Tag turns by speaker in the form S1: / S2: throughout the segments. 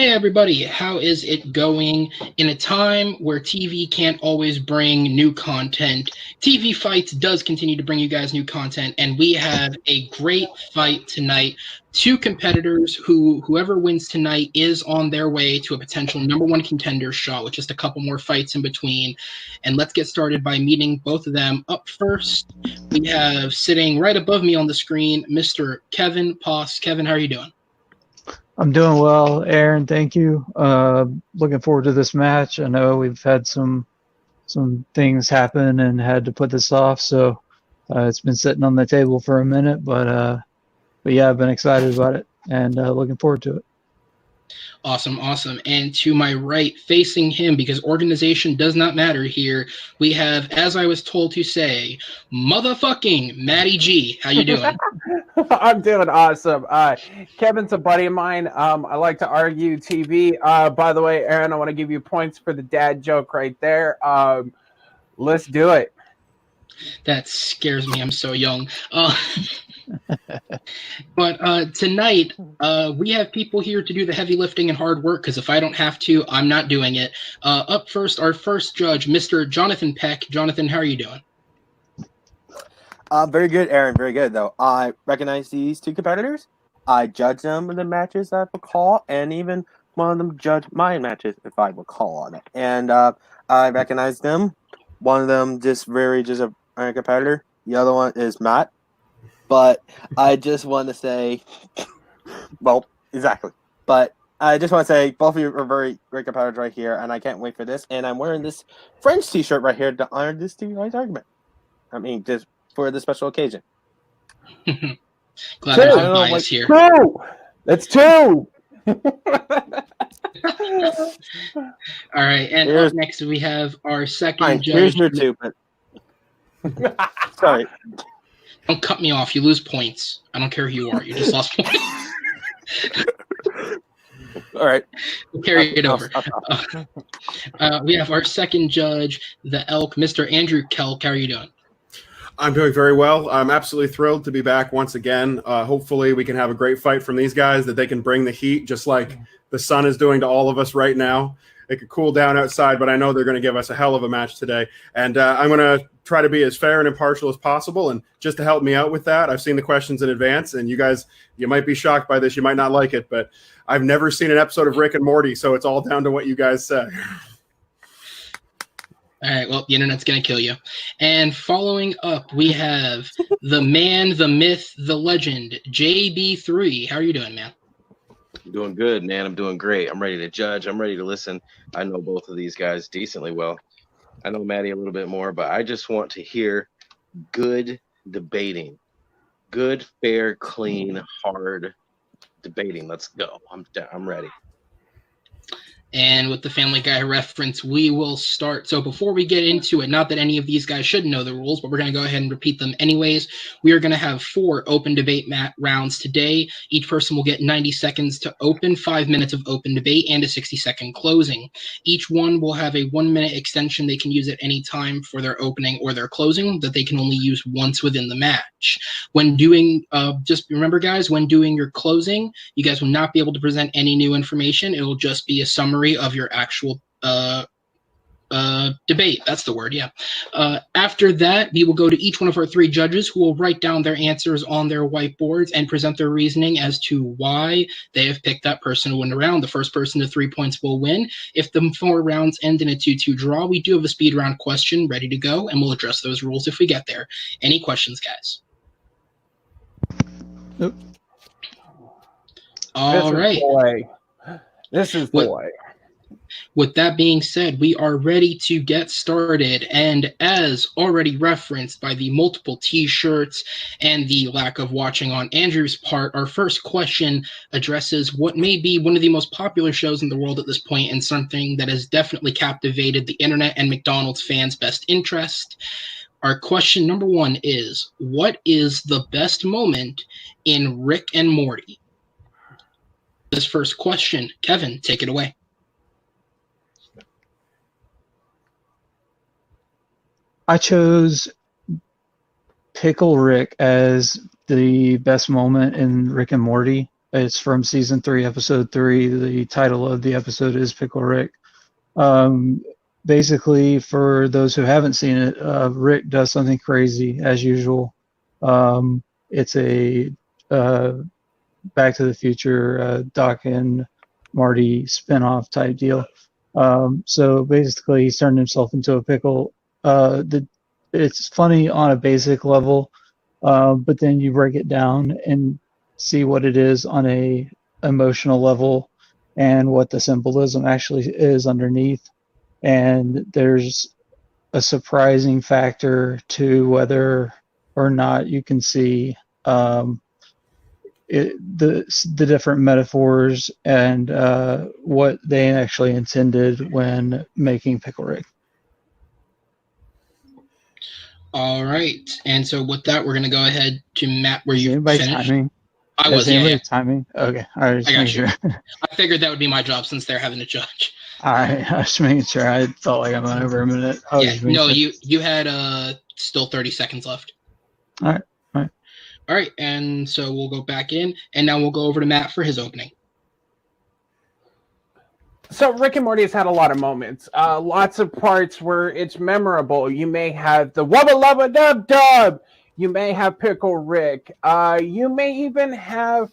S1: Hey everybody, how is it going? In a time where TV can't always bring new content, TV Fights does continue to bring you guys new content, and we have a great fight tonight. Two competitors whoever wins tonight is on their way to a potential number one contender shot with just a couple more fights in between. And let's get started by meeting both of them. Up first, we have sitting right above me on the screen, Mr. Kevin Poss. Kevin, how are you doing?
S2: I'm doing well, Aaron. Thank you. Looking forward to this match. I know we've had some things happen and had to put this off, so it's been sitting on the table for a minute. But yeah, I've been excited about it and looking forward to it.
S1: Awesome. And to my right, facing him, because organization does not matter here, we have, as I was told to say, motherfucking Matty G. How you doing?
S3: I'm doing awesome. Kevin's a buddy of mine. I like to argue TV. By the way, Aaron, I want to give you points for the dad joke right there. Let's do it.
S1: That scares me. I'm so young. But tonight, we have people here to do the heavy lifting and hard work, because if I don't have to, I'm not doing it. Up first, our first judge, Mr. Jonathan Peck. Jonathan, how are you doing?
S4: Very good, Aaron. Very good, though. I recognize these two competitors. I judge them in the matches I recall, and even one of them judged my matches, if I recall on it. And I recognize them. One of them just a competitor. The other one is Matt. But I just want to say, well, exactly. But I just want to say both of you are very great competitors right here, and I can't wait for this. And I'm wearing this French T-shirt right here to honor this TV Rights argument. I mean, just for the special occasion.
S1: Glad there's no bias here.
S3: Two! That's two!
S1: All right, and up next we have our second judge.
S4: Here's your two, but sorry.
S1: Don't cut me off. You lose points. I don't care who you are. You just lost points.
S4: All right.
S1: We'll carry it over. We have our second judge, the Elk, Mr. Andrew Kelk. How are you doing?
S5: I'm doing very well. I'm absolutely thrilled to be back once again. Hopefully we can have a great fight from these guys, that they can bring the heat just like the sun is doing to all of us right now. It could cool down outside, but I know they're going to give us a hell of a match today. And I'm going to try to be as fair and impartial as possible. And just to help me out with that, I've seen the questions in advance. And you guys, you might be shocked by this. You might not like it, but I've never seen an episode of Rick and Morty, so it's all down to what you guys say.
S1: All right, well, the internet's going to kill you. And following up, we have the man, the myth, the legend, JB3. How are you doing, man?
S6: I'm doing good, man. I'm doing great. I'm ready to judge. I'm ready to listen. I know both of these guys decently well. I know Maddie a little bit more, but I just want to hear good debating. Good, fair, clean, hard debating. Let's go. I'm ready.
S1: And with the Family Guy reference, we will start. So before we get into it, not that any of these guys should know the rules, but we're going to go ahead and repeat them anyways. We are going to have 4 open debate rounds today. Each person will get 90 seconds to open, 5 minutes of open debate, and a 60-second closing. Each one will have a 1-minute extension they can use at any time for their opening or their closing that they can only use once within the match. When doing, just remember, guys, when doing your closing, you guys will not be able to present any new information. It will just be a summary of your actual debate. That's the word, yeah. After that, we will go to each one of our 3 judges, who will write down their answers on their whiteboards and present their reasoning as to why they have picked that person to win the round. The first person to 3 points will win. If the 4 rounds end in a 2-2 draw, we do have a speed round question ready to go, and we'll address those rules if we get there. Any questions, guys?
S2: Nope.
S1: All right.
S3: This is the way.
S1: With that being said, we are ready to get started. And as already referenced by the multiple T-shirts and the lack of watching on Andrew's part, our first question addresses what may be one of the most popular shows in the world at this point, and something that has definitely captivated the internet and McDonald's fans' best interest. Our question number 1 is, what is the best moment in Rick and Morty? This first question, Kevin, take it away.
S2: I chose Pickle Rick as the best moment in Rick and Morty. It's from season 3, episode 3. The title of the episode is Pickle Rick. Basically, for those who haven't seen it, Rick does something crazy as usual. It's a Back to the Future Doc and Marty spinoff type deal. So basically, he's turned himself into a pickle. It's funny on a basic level, but then you break it down and see what it is on a emotional level and what the symbolism actually is underneath. And there's a surprising factor to whether or not you can see the different metaphors and what they actually intended when making Pickle Rick.
S1: All right, and so with that, we're gonna go ahead to Matt, where you
S2: Anybody
S1: finished.
S2: timing?
S1: I
S2: Is
S1: was, yeah,
S2: anybody
S1: yeah.
S2: timing? Okay, all right, just
S1: I got
S2: making
S1: you.
S2: sure.
S1: I figured that would be my job since they're having to judge.
S2: All right, I was just making sure. I felt like I went over a minute. I was
S1: Yeah,
S2: just making
S1: no,
S2: sure.
S1: you had still 30 seconds left.
S2: All right.
S1: All right, and so we'll go back in, and now we'll go over to Matt for his opening.
S3: So Rick and Morty has had a lot of moments, lots of parts where it's memorable. You may have the wubba lubba dub dub. You may have Pickle Rick. You may even have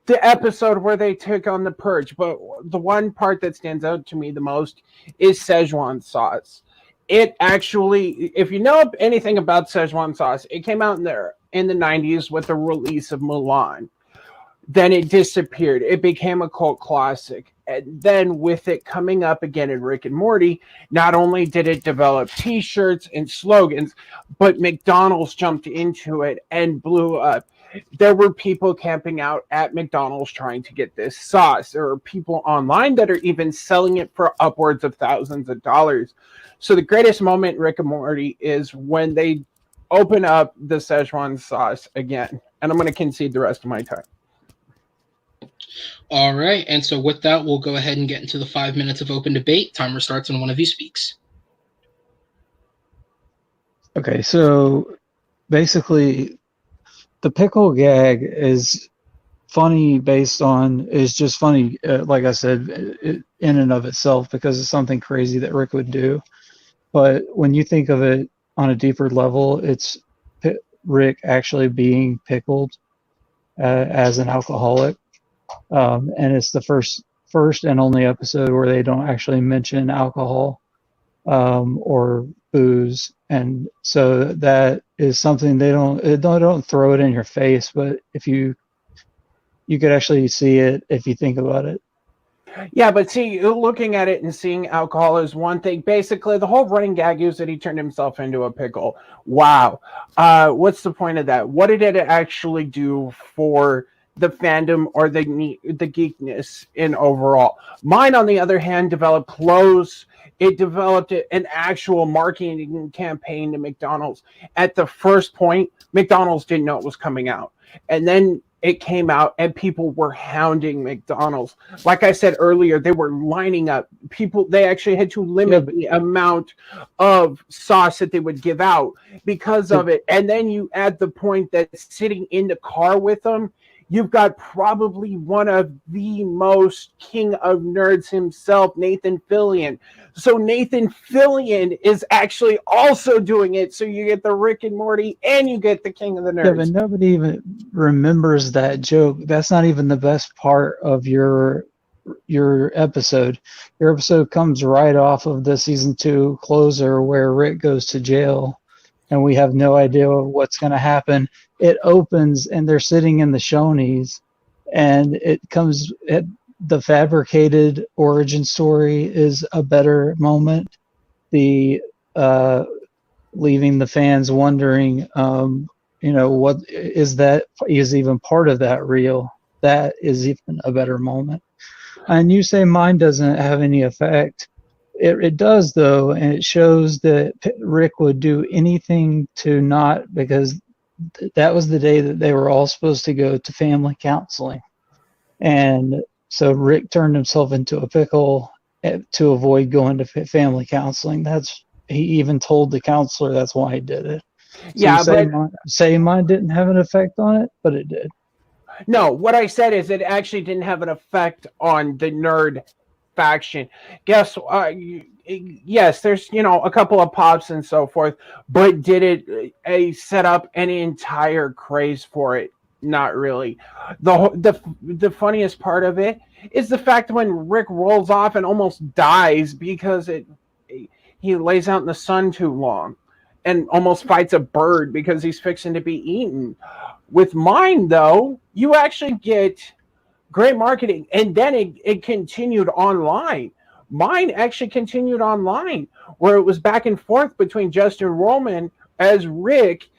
S3: the episode where they took on the Purge. But the one part that stands out to me the most is Szechuan sauce. It actually, if you know anything about Szechuan sauce, it came out in the 90s with the release of Mulan. Then it disappeared. It became a cult classic. And then with it coming up again in Rick and Morty, not only did it develop t-shirts and slogans, but McDonald's jumped into it and blew up. There were people camping out at McDonald's trying to get this sauce. There are people online that are even selling it for upwards of thousands of dollars. So the greatest moment in Rick and Morty is when they open up the Szechuan sauce again. And I'm going to concede the rest of my time.
S1: All right, and so with that, we'll go ahead and get into the 5 minutes of open debate. Timer starts when one of you speaks.
S2: Okay, so basically, the pickle gag is funny is just funny, like I said, in and of itself, because it's something crazy that Rick would do. But when you think of it on a deeper level, it's Rick actually being pickled as an alcoholic. And it's the first and only episode where they don't actually mention alcohol or booze, and so that is something they don't throw it in your face, but if you could actually see it if you think about it.
S3: Yeah, but see, looking at it and seeing alcohol is one thing. Basically, the whole running gag is that he turned himself into a pickle. Wow. What's the point of that? What did it actually do for the fandom or the geekness in overall? Mine, on the other hand, developed clothes. It developed an actual marketing campaign to McDonald's. At the first point, McDonald's didn't know it was coming out. And then it came out and people were hounding McDonald's. Like I said earlier, they were lining up. They actually had to limit the amount of sauce that they would give out because of it. And then you add the point that sitting in the car with them, you've got probably one of the most king of nerds himself, Nathan Fillion. So Nathan Fillion is actually also doing it. So you get the Rick and Morty and you get the king of the nerds.
S2: Yeah, but nobody even remembers that joke. That's not even the best part of your episode. Your episode comes right off of the season 2 closer where Rick goes to jail and we have no idea what's going to happen. It opens and they're sitting in the Shoney's, and the fabricated origin story is a better moment. The leaving the fans wondering, what is even part of that real? That is even a better moment. And you say mine doesn't have any effect. It does, though, and it shows that Rick would do anything to not, because that was the day that they were all supposed to go to family counseling. And so Rick turned himself into a pickle to avoid going to family counseling. He even told the counselor that's why he did it. So
S3: yeah,
S2: say mine didn't have an effect on it, but it did.
S3: No, what I said is it actually didn't have an effect on the nerd faction. Yes, there's a couple of pops and so forth, but did it set up an entire craze for it? Not really. The funniest part of it is the fact when Rick rolls off and almost dies because he lays out in the sun too long and almost fights a bird because he's fixing to be eaten. With mine, though, you actually get great marketing, and then it continued online. Mine actually continued online, where it was back and forth between Justin Roman as Rick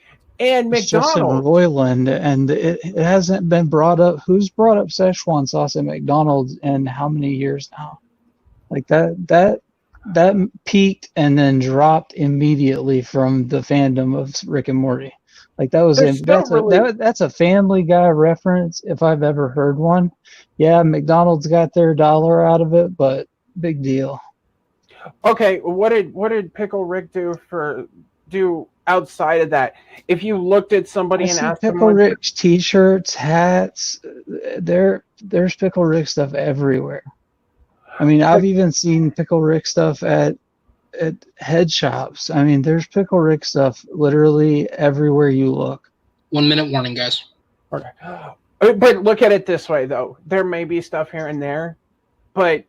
S3: and
S2: It's Justin
S3: McDonald.
S2: Roiland, and it hasn't been brought up. Who's brought up Szechuan sauce at McDonald's in how many years now? Like that peaked and then dropped immediately from the fandom of Rick and Morty. Like that's a Family Guy reference if I've ever heard one. Yeah, McDonald's got their dollar out of it, but big deal.
S3: Okay, what did Pickle Rick do outside of that? If you looked at somebody
S2: I
S3: and
S2: see
S3: asked
S2: Pickle
S3: them,
S2: Rick's t-shirts, hats. There's Pickle Rick stuff everywhere. I mean, I've even seen Pickle Rick stuff at head shops. I mean, there's Pickle Rick stuff literally everywhere you look.
S1: 1 minute warning, guys.
S3: okay. But look at it this way, though. There may be stuff here and there, but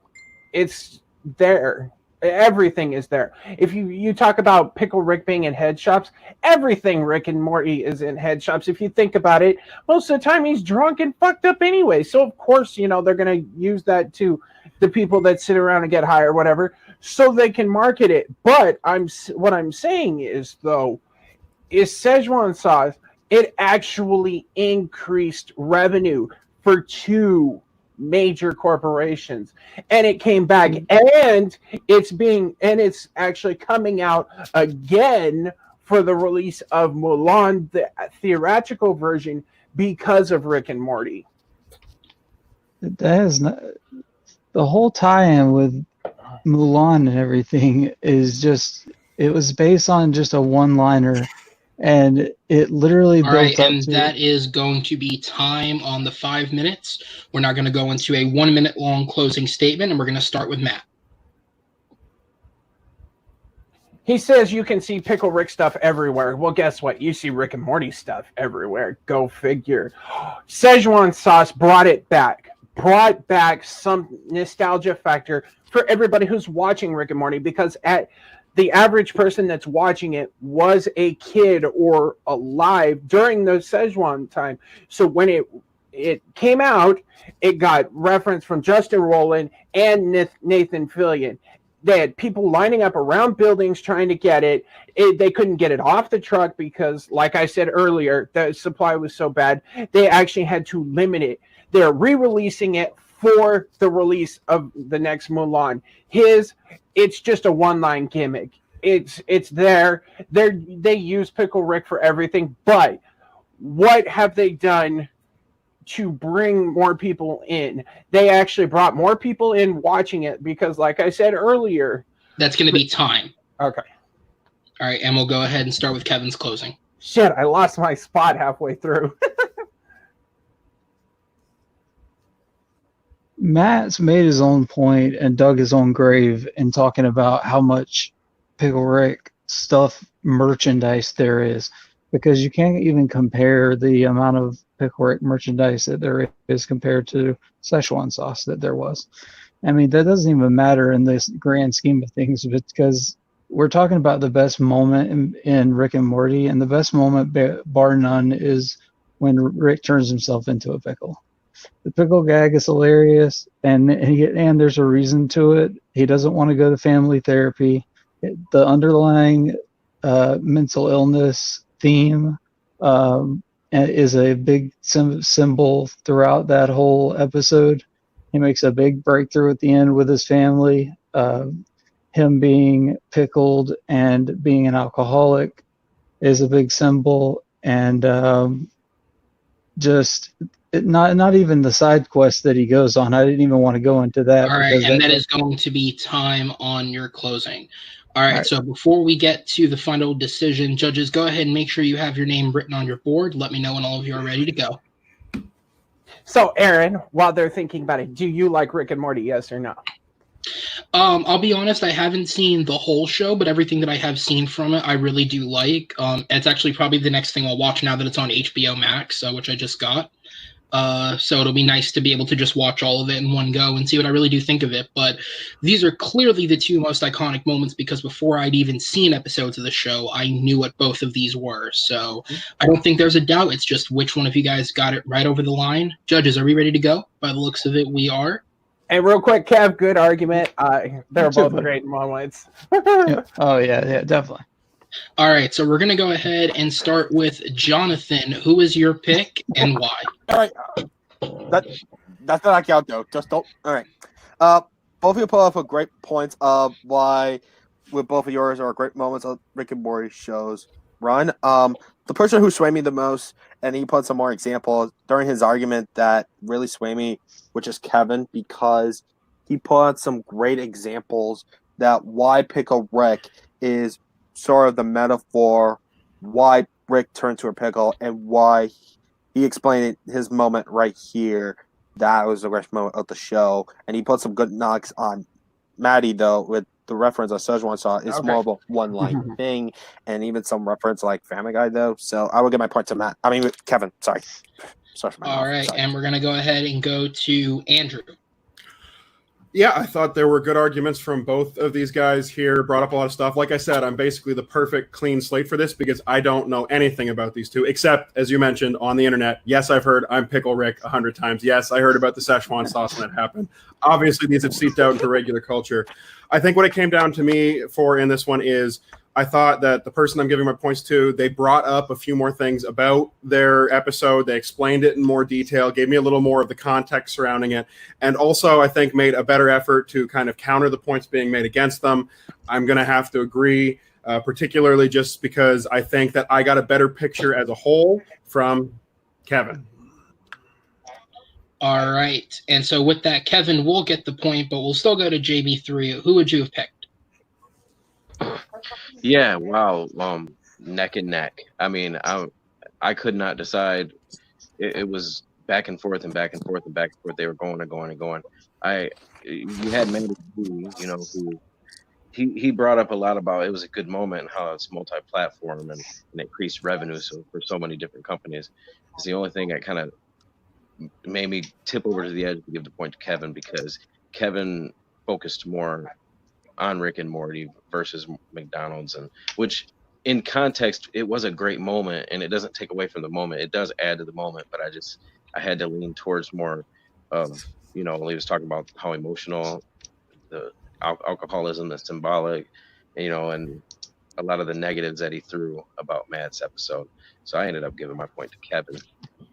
S3: it's there. Everything is there. If you talk about Pickle Rick being in head shops, everything Rick and Morty is in head shops. If you think about it, most of the time he's drunk and fucked up anyway. So of course, they're going to use that to the people that sit around and get high or whatever, so they can market it. But what I'm saying is, though, is Szechuan sauce, it actually increased revenue for two major corporations, and it came back, and it's actually coming out again for the release of Mulan, the theatrical version, because of Rick and Morty.
S2: That is not the whole tie-in with Mulan and everything is just, it was based on just a one-liner, and it literally
S1: All
S2: built
S1: right,
S2: up
S1: and
S2: to
S1: that is going to be time on the 5 minutes. We're now going to go into a 1 minute long closing statement, and we're going to start with Matt.
S3: He says you can see Pickle Rick stuff everywhere. Well, guess what? You see Rick and Morty stuff everywhere. Go figure. Szechuan sauce brought back some nostalgia factor for everybody who's watching Rick and Morty, because the average person that's watching it was a kid or alive during the Szechuan time. So when it came out, it got reference from Justin Roiland and Nathan Fillion. They had people lining up around buildings trying to get it. They couldn't get it off the truck because, like I said earlier, the supply was so bad. They actually had to limit it. They're re-releasing it for the release of the next Mulan. It's just a one-line gimmick. It's there. They use Pickle Rick for everything, but what have they done to bring more people in? They actually brought more people in watching it because, like I said earlier,
S1: that's going to be time.
S3: Okay.
S1: All right, and we'll go ahead and start with Kevin's closing.
S3: Shit, I lost my spot halfway through.
S2: Matt's made his own point and dug his own grave in talking about how much Pickle Rick stuff merchandise there is, because you can't even compare the amount of Pickle Rick merchandise that there is compared to Szechuan sauce that there was. I mean, that doesn't even matter in this grand scheme of things, because we're talking about the best moment in Rick and Morty, and the best moment, bar none, is when Rick turns himself into a pickle. The pickle gag is hilarious, and there's a reason to it. He doesn't want to go to family therapy. The underlying mental illness theme is a big symbol throughout that whole episode. He makes a big breakthrough at the end with his family. Him being pickled and being an alcoholic is a big symbol, and not even the side quest that he goes on. I didn't even want to go into that.
S1: All right, and that is going to be time on your closing. All right, so before we get to the final decision, judges, go ahead and make sure you have your name written on your board. Let me know when all of you are ready to go.
S3: So, Aaron, while they're thinking about it, do you like Rick and Morty? Yes or no?
S1: I'll be honest, I haven't seen the whole show, but everything that I have seen from it, I really do like. It's actually probably the next thing I'll watch now that it's on HBO Max, which I just got. So it'll be nice to be able to just watch all of it in one go and see what I really do think of it. But these are clearly the two most iconic moments because before I'd even seen episodes of the show, I knew what both of these were. So I don't think there's a doubt. It's just which one of you guys got it right over the line. Judges, are we ready to go? By the looks of it, we are.
S3: And real quick, Kev, good argument. They're
S2: too,
S3: both
S2: buddy.
S3: great moments.
S2: Yeah. Oh yeah, definitely.
S1: All right, so we're going to go ahead and start with Jonathan. Who is your pick and why?
S4: All right. That's not out though. Just don't. All right. Both of you put up a great points of why, with both of yours, are great moments of Rick and Morty shows run. The person who swayed me the most, and he put some more examples during his argument that really swayed me, which is Kevin, because he put on some great examples that why Pickle Rick is sort of the metaphor why Rick turned to a pickle and why he explained his moment right here. That was the best moment of the show. And he put some good knocks on Maddie, though, with the reference I Szechuan saw. It's more of a one-line thing, and even some reference like Family Guy, though. So I will give my point to Matt. I mean, Kevin, sorry.
S1: All right, and we're going to go ahead and go to Andrew.
S5: Yeah, I thought there were good arguments from both of these guys here, brought up a lot of stuff. Like I said, I'm basically the perfect clean slate for this because I don't know anything about these two, except, as you mentioned, on the internet. Yes, I've heard I'm Pickle Rick 100 times. Yes, I heard about the Szechuan sauce when it happened. Obviously, these have seeped out into regular culture. I think what it came down to me for in this one is I thought that the person I'm giving my points to, they brought up a few more things about their episode. They explained it in more detail, gave me a little more of the context surrounding it, and also I think made a better effort to kind of counter the points being made against them. I'm going to have to agree, particularly just because I think that I got a better picture as a whole from Kevin.
S1: All right, and so with that, Kevin will get the point, but we'll still go to JB3. Who would you have picked?
S6: Yeah, wow. Neck and neck. I mean, I could not decide. It was back and forth and back and forth and back and forth. They were going and going and going. You had Mandy, who he brought up a lot about it was a good moment and how it's multi-platform and increased revenue for so many different companies. It's the only thing that kind of made me tip over to the edge to give the point to Kevin because Kevin focused more on Rick and Morty versus McDonald's, and which in context it was a great moment and it doesn't take away from the moment. It does add to the moment, but I had to lean towards more of he was talking about how emotional the alcoholism, the symbolic, and a lot of the negatives that he threw about Matt's episode. So I ended up giving my point to Kevin.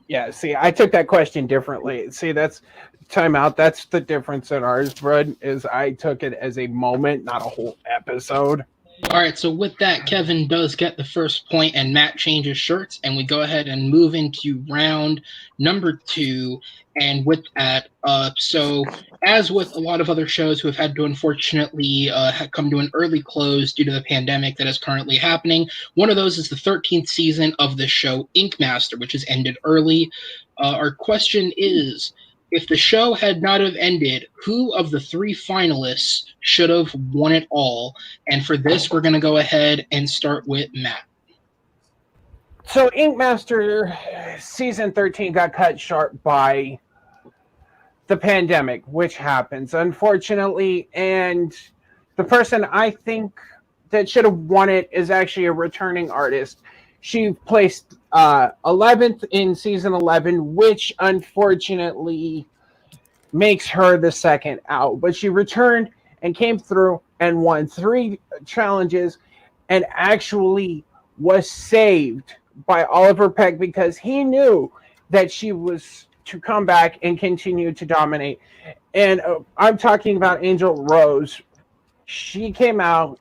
S3: Yeah, see, I took that question differently. See, that's timeout. That's the difference in ours, Bud, is I took it as a moment, not a whole episode.
S1: All right, so with that, Kevin does get the first point, and Matt changes shirts, and we go ahead and move into round number 2. And with that, so as with a lot of other shows who have had to unfortunately come to an early close due to the pandemic that is currently happening, one of those is the 13th season of the show Ink Master, which has ended early. Our question is, if the show had not have ended, who of the 3 finalists should have won it all? And for this, we're going to go ahead and start with Matt.
S3: So Ink Master season 13 got cut short by the pandemic, which happens, unfortunately. And the person I think that should have won it is actually a returning artist. She placed 11th in season 11, which unfortunately makes her the second out. But she returned and came through and won 3 challenges and actually was saved by Oliver Peck because he knew that she was to come back and continue to dominate. And I'm talking about Angel Rose. She came out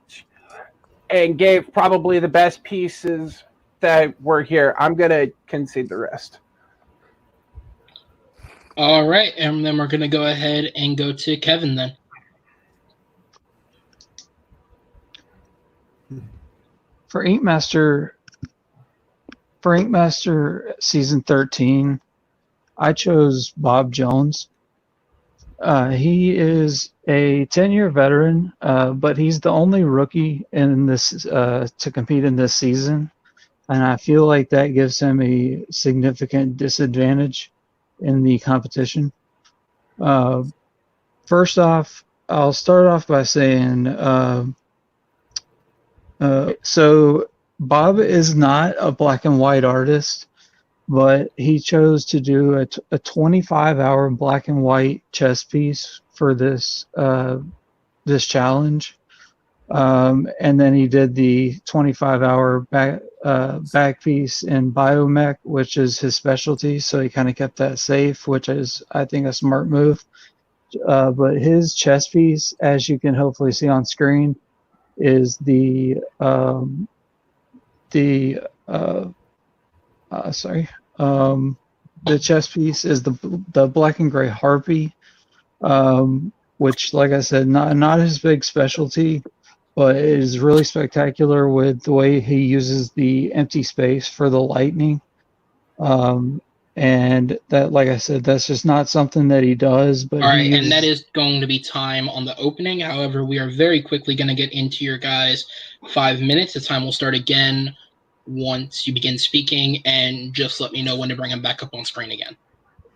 S3: and gave probably the best pieces that were here. I'm going to concede the rest.
S1: All right, and then we're going to go ahead and go to Kevin then.
S2: For Ink Master season 13, I chose Bob Jones. He is a 10-year veteran, but he's the only rookie in this to compete in this season, and I feel like that gives him a significant disadvantage in the competition. First off, I'll start off by saying, so Bob is not a black and white artist, but he chose to do a 25-hour black and white chess piece for this this challenge, and then he did the 25-hour back piece in biomech, which is his specialty. So he kind of kept that safe, which is, I think, a smart move. But his chess piece, as you can hopefully see on screen, is the chess piece is the black and gray harpy, which, like I said, not his big specialty, but it is really spectacular with the way he uses the empty space for the lightning. And that, like I said, that's just not something that he does. But
S1: all right, and that is going to be time on the opening. However, we are very quickly going to get into your guys' 5 minutes. The time will start again once you begin speaking, and just let me know when to bring him back up on screen again.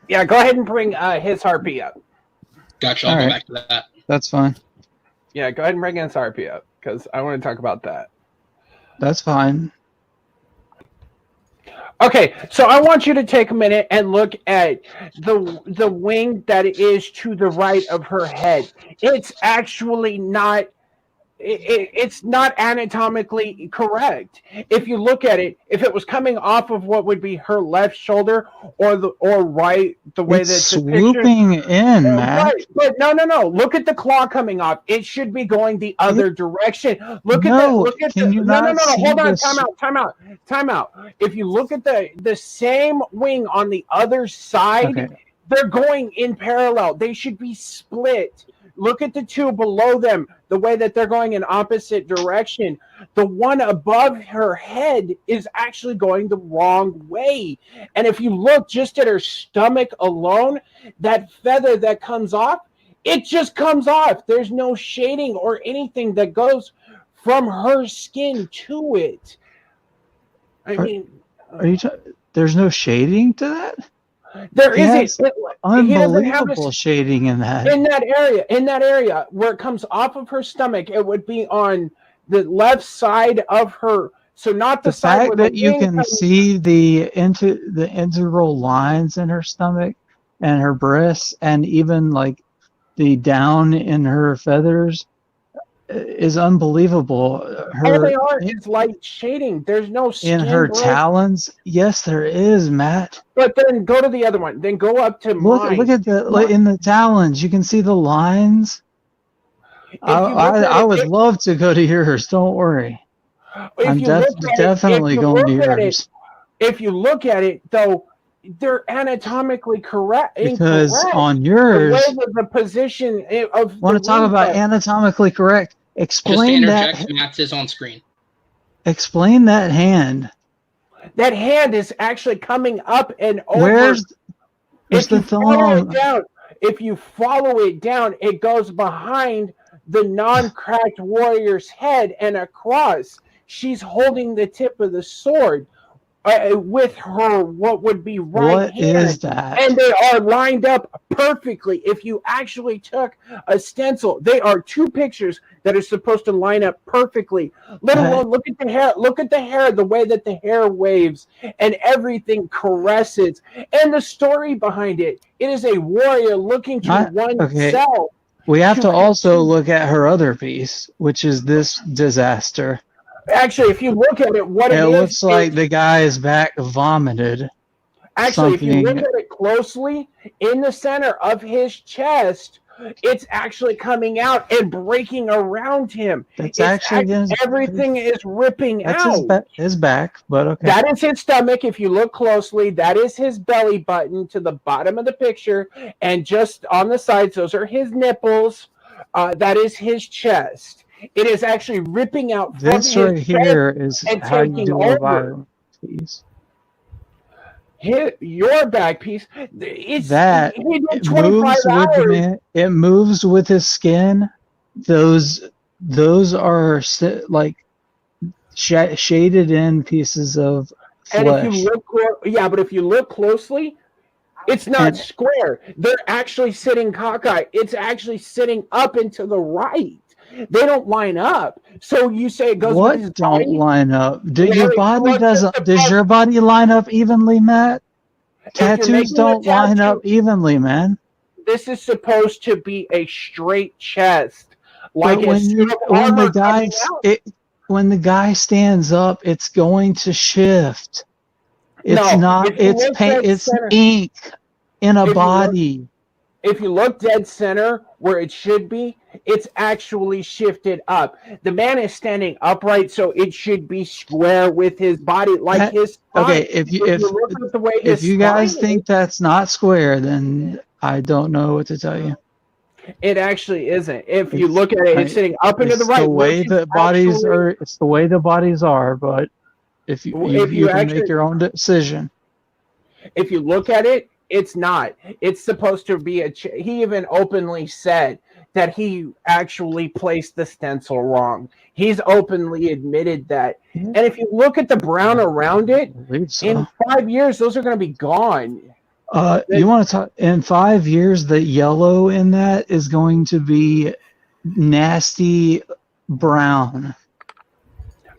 S3: Yeah, go ahead and bring his harpy up.
S1: Gotcha. I'll go back to that.
S2: That's fine.
S3: Yeah, go ahead and bring his harpy up because I want to talk about that.
S2: That's fine.
S3: Okay, so I want you to take a minute and look at the wing that is to the right of her head. It's actually not. It's not anatomically correct. If you look at it, if it was coming off of what would be her left shoulder or right, the way
S2: it's
S3: that
S2: swooping in, man.
S3: Right, but no. Look at the claw coming off. It should be going the other direction. Look at
S2: no,
S3: Look at
S2: can
S3: the,
S2: you
S3: no.
S2: not see
S3: Hold on.
S2: this?
S3: Time out. If you look at the same wing on the other side,
S2: Okay.
S3: they're going in parallel. They should be split. Look at the two below them, the way that they're going in opposite direction. The one above her head is actually going the wrong way. And if you look just at her stomach alone, that feather that comes off, it just comes off. There's no shading or anything that goes from her skin to it.
S2: There's no shading to that?
S3: There isn't.
S2: Unbelievable shading in that.
S3: In that area where it comes off of her stomach, it would be on the left side of her. So not the side
S2: fact
S3: where
S2: that you can see the integral lines in her stomach and her breasts, and even like the down in her feathers, is unbelievable.
S3: All they are is light shading. There's no skin
S2: in her talons. Yes, there is, Matt.
S3: But then go to the other one. Then go up to mine.
S2: Look at in the talons. You can see the lines. I would love to go to yours. Don't worry. I'm definitely going to yours.
S3: If you look at it, though, they're anatomically correct.
S2: Because on yours,
S3: the position of.
S2: Want to talk about anatomically correct? Explain that.
S1: Matt's is on screen.
S2: Explain that hand.
S3: That hand is actually coming up and over.
S2: Where's the thumb?
S3: If you follow it down, it goes behind the non-cracked warrior's head and across. She's holding the tip of the sword with her what would be right hand.
S2: What is that?
S3: And they are lined up perfectly. If you actually took a stencil, they are two pictures that are supposed to line up perfectly. Let alone look at the hair. Look at the hair, the way that the hair waves and everything caresses. And the story behind it. It is a warrior looking to oneself.
S2: Okay. We have to also look at her other piece, which is this disaster.
S3: Actually, if you look at it,
S2: it looks like the guy's back vomited.
S3: Actually, if you look at it closely, in the center of his chest, it's actually coming out and breaking around him. Everything is ripping out.
S2: That's his back, but okay.
S3: That is his stomach. If you look closely, that is his belly button to the bottom of the picture, and just on the sides, those are his nipples. That is his chest. It is actually ripping out from
S2: this right here is how you do a violin piece.
S3: your back piece. It's
S2: That
S3: he did
S2: it
S3: 25
S2: moves with the
S3: hours.
S2: man. It moves with his skin. Those are like shaded in pieces of
S3: And if you
S2: flesh.
S3: look, but if you look closely, it's not
S2: And
S3: square. They're actually sitting cockeyed. It's actually sitting up and to the right. They don't line up. So you say it goes with his
S2: what don't
S3: body?
S2: line up?
S3: Well,
S2: Your
S3: if you
S2: body
S3: look just
S2: doesn't. Does
S3: above,
S2: your body line up evenly, Matt?
S3: if you're
S2: Tattoos
S3: making a
S2: don't line up
S3: tattoo,
S2: evenly, man.
S3: this is supposed to be a straight chest, like
S2: But
S3: a suit of armor coming out.
S2: when the guy stands up, it's going to shift. It's
S3: No,
S2: not.
S3: if you
S2: It's
S3: look
S2: paint.
S3: dead
S2: It's
S3: center,
S2: ink in a
S3: if you look
S2: body.
S3: if you look dead center where it should be, it's actually shifted up. The man is standing upright, so it should be square with his body, like
S2: That
S3: his spine.
S2: okay? If you
S3: If you look at the way
S2: if
S3: his
S2: you
S3: spine
S2: guys
S3: is,
S2: think that's not square, then I don't know what to tell you.
S3: it actually isn't. If you
S2: It's
S3: look at it, it's sitting up and to the
S2: it's the
S3: right,
S2: way
S3: which is
S2: that bodies
S3: actually,
S2: are. It's the way the bodies are. But if
S3: if
S2: you
S3: you
S2: can make
S3: actually,
S2: your own decision.
S3: if you look at it, it's not. It's supposed to be he even openly said that he actually placed the stencil wrong. He's openly admitted that.
S2: Yeah,
S3: And if you look at the brown around
S2: I
S3: it,
S2: believe so.
S3: in 5 years, those are going to be gone.
S2: You want to talk in 5 years? The yellow in that is going to be nasty brown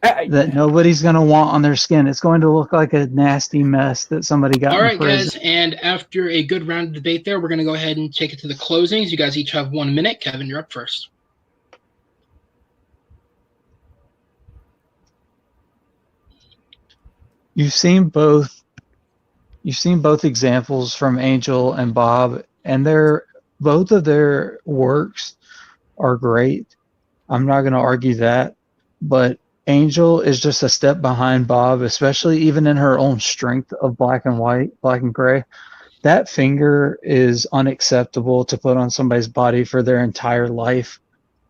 S2: that nobody's going to want on their skin. It's going to look like a nasty mess that somebody got
S1: All
S2: in
S1: right,
S2: prison.
S1: guys, and after a good round of debate there, we're going to go ahead and take it to the closings. You guys each have 1 minute. Kevin, you're up first.
S2: You've seen both examples from Angel and Bob, and both of their works are great. I'm not going to argue that, but Angel is just a step behind Bob, especially even in her own strength of black and white, black and gray. That finger is unacceptable to put on somebody's body for their entire life,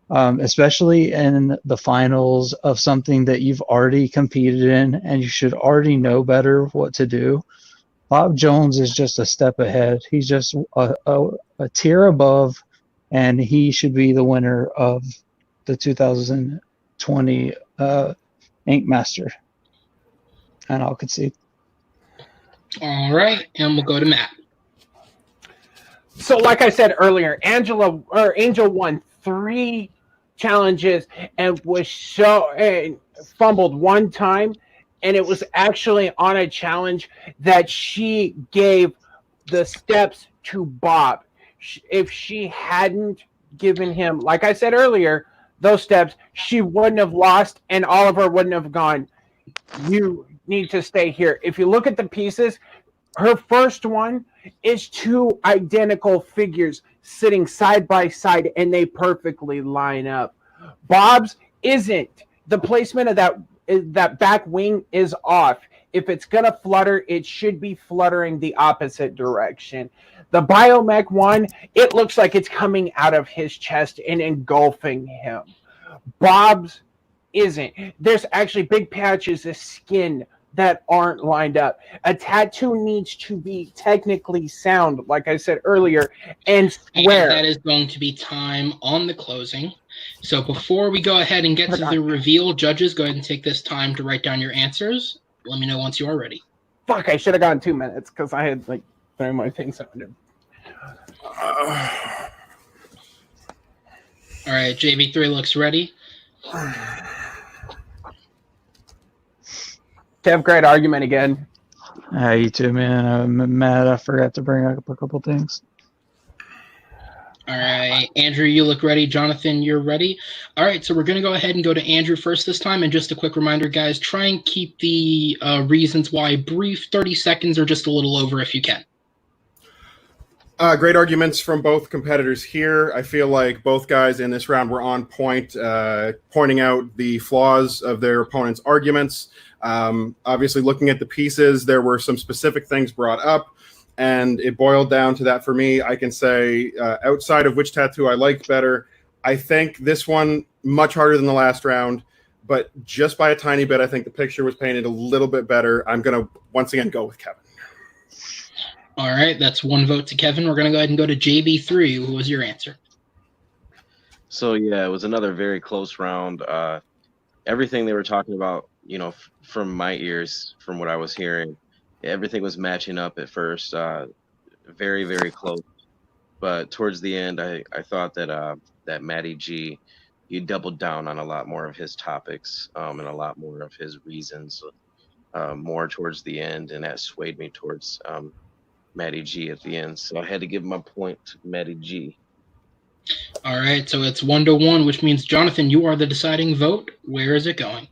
S2: especially in the finals of something that you've already competed in and you should already know better what to do. Bob Jones is just a step ahead. He's just a tier above, and he should be the winner of the 2020 Ink Master. And I'll concede.
S1: All right, and we'll go to Matt.
S3: So, like I said earlier, Angel won 3 challenges and fumbled 1 time, and it was actually on a challenge that she gave the steps to Bob. If she hadn't given him, like I said earlier, those steps, she wouldn't have lost, and Oliver wouldn't have gone, you need to stay here. If you look at the pieces, her first one is 2 identical figures sitting side by side, and they perfectly line up. Bob's isn't. The placement of that back wing is off. If it's going to flutter, it should be fluttering the opposite direction. The Biomech one, it looks like it's coming out of his chest and engulfing him. Bob's isn't. There's actually big patches of skin that aren't lined up. A tattoo needs to be technically sound, like I said earlier, and square.
S1: And that is going to be time on the closing. So before we go ahead and get to the reveal, judges, go ahead and take this time to write down your answers. Let me know once you are ready.
S3: Fuck, I should have gone 2 minutes because I had like 3 more things I wanted.
S1: All right, JV3 looks ready.
S3: Kev, great argument again.
S2: You too, man. I'm mad I forgot to bring up a couple things.
S1: All right, Andrew, you look ready. Jonathan, you're ready. All right, so we're going to go ahead and go to Andrew first this time. And just a quick reminder, guys, try and keep the reasons why brief, 30 seconds or just a little over if you can.
S5: Great arguments from both competitors here. I feel like both guys in this round were on point, pointing out the flaws of their opponent's arguments. Obviously, looking at the pieces, there were some specific things brought up, and it boiled down to that for me. I can say, outside of which tattoo I liked better, I think this one much harder than the last round, but just by a tiny bit, I think the picture was painted a little bit better. I'm going to once again go with Kevin.
S1: All right, that's one vote to Kevin. We're going to go ahead and go to JB3. Who was your answer?
S6: So yeah, it was another very close round. Everything they were talking about, from my ears, from what I was hearing, everything was matching up at first. Very, very close. But towards the end, I thought that Matty G, he doubled down on a lot more of his topics, and a lot more of his reasons, more towards the end, and that swayed me towards Matty G at the end. So I had to give my point to Matty G.
S1: All right, so it's 1-1, which means, Jonathan, you are the deciding vote. Where is it going?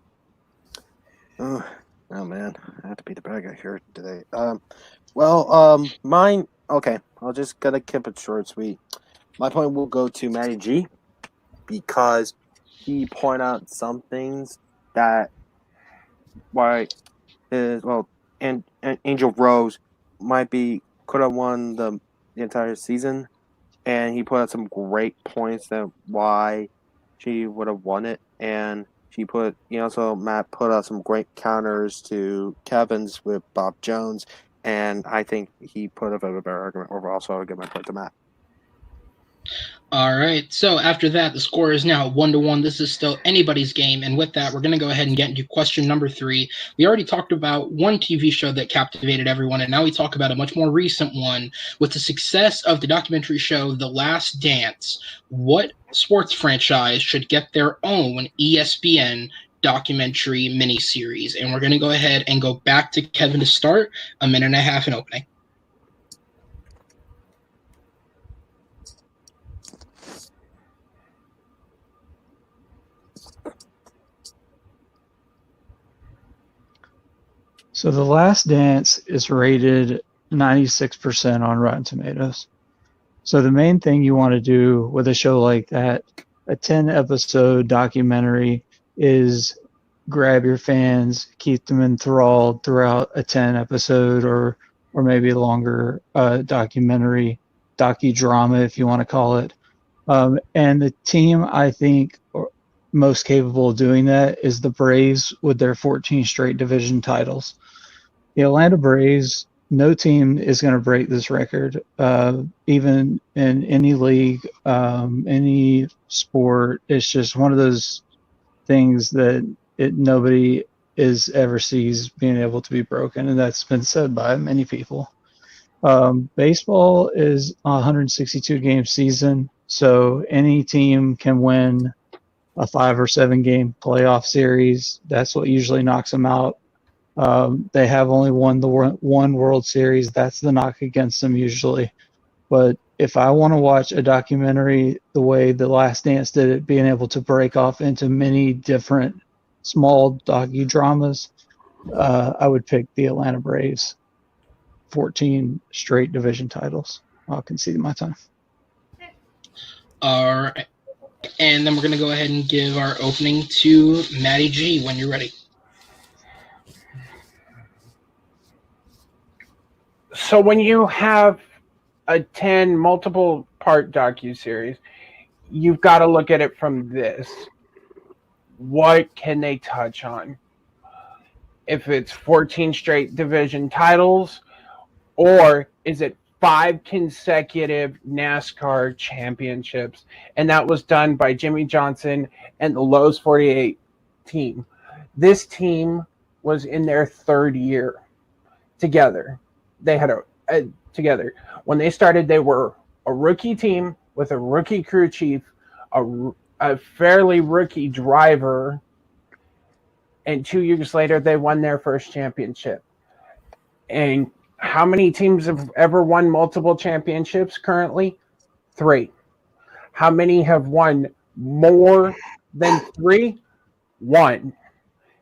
S4: Oh man, I have to be the bad guy here today. Mine. Okay, I'll just gonna keep it short, sweet. My point will go to Matty G because he pointed out some things that and Angel Rose could have won the entire season, and he put out some great points that why she would have won it, and Matt put out some great counters to Kevin's with Bob Jones, and I think he put up a better argument overall, so I'll give my point to Matt.
S1: All right, so after that, the score is now 1-1. This is still anybody's game, and with that, we're going to go ahead and get into question number 3. We already talked about one TV show that captivated everyone, and now we talk about a much more recent one. With the success of the documentary show The Last Dance, what sports franchise should get their own ESPN documentary miniseries? And we're going to go ahead and go back to Kevin to start. A minute and a half in opening.
S2: So The Last Dance is rated 96% on Rotten Tomatoes. So the main thing you want to do with a show like that, a 10-episode documentary, is grab your fans, keep them enthralled throughout a 10-episode or maybe a longer documentary, docudrama if you want to call it. And the team I think most capable of doing that is the Braves with their 14 straight division titles. The Atlanta Braves, no team is going to break this record, even in any league, any sport. It's just one of those things that nobody is ever sees being able to be broken, and that's been said by many people. Baseball is a 162-game season, so any team can win a 5 or 7 game playoff series. That's what usually knocks them out. They have only won the one World Series. That's the knock against them usually. But if I want to watch a documentary the way The Last Dance did it, being able to break off into many different small docudramas, I would pick the Atlanta Braves. 14 straight division titles. I'll concede my time.
S1: All right. And then we're going to go ahead and give our opening to Matty G when you're ready.
S3: So when you have a 10 multiple part docuseries, you've got to look at it from this. What can they touch on? If it's 14 straight division titles, or is it 5 consecutive NASCAR championships? And that was done by Jimmy Johnson and the Lowe's 48 team. This team was in their 3rd year together. They had together. When they started, they were a rookie team with a rookie crew chief, a fairly rookie driver, and 2 years later, they won their first championship. And how many teams have ever won multiple championships currently? 3. How many have won more than 3? 1.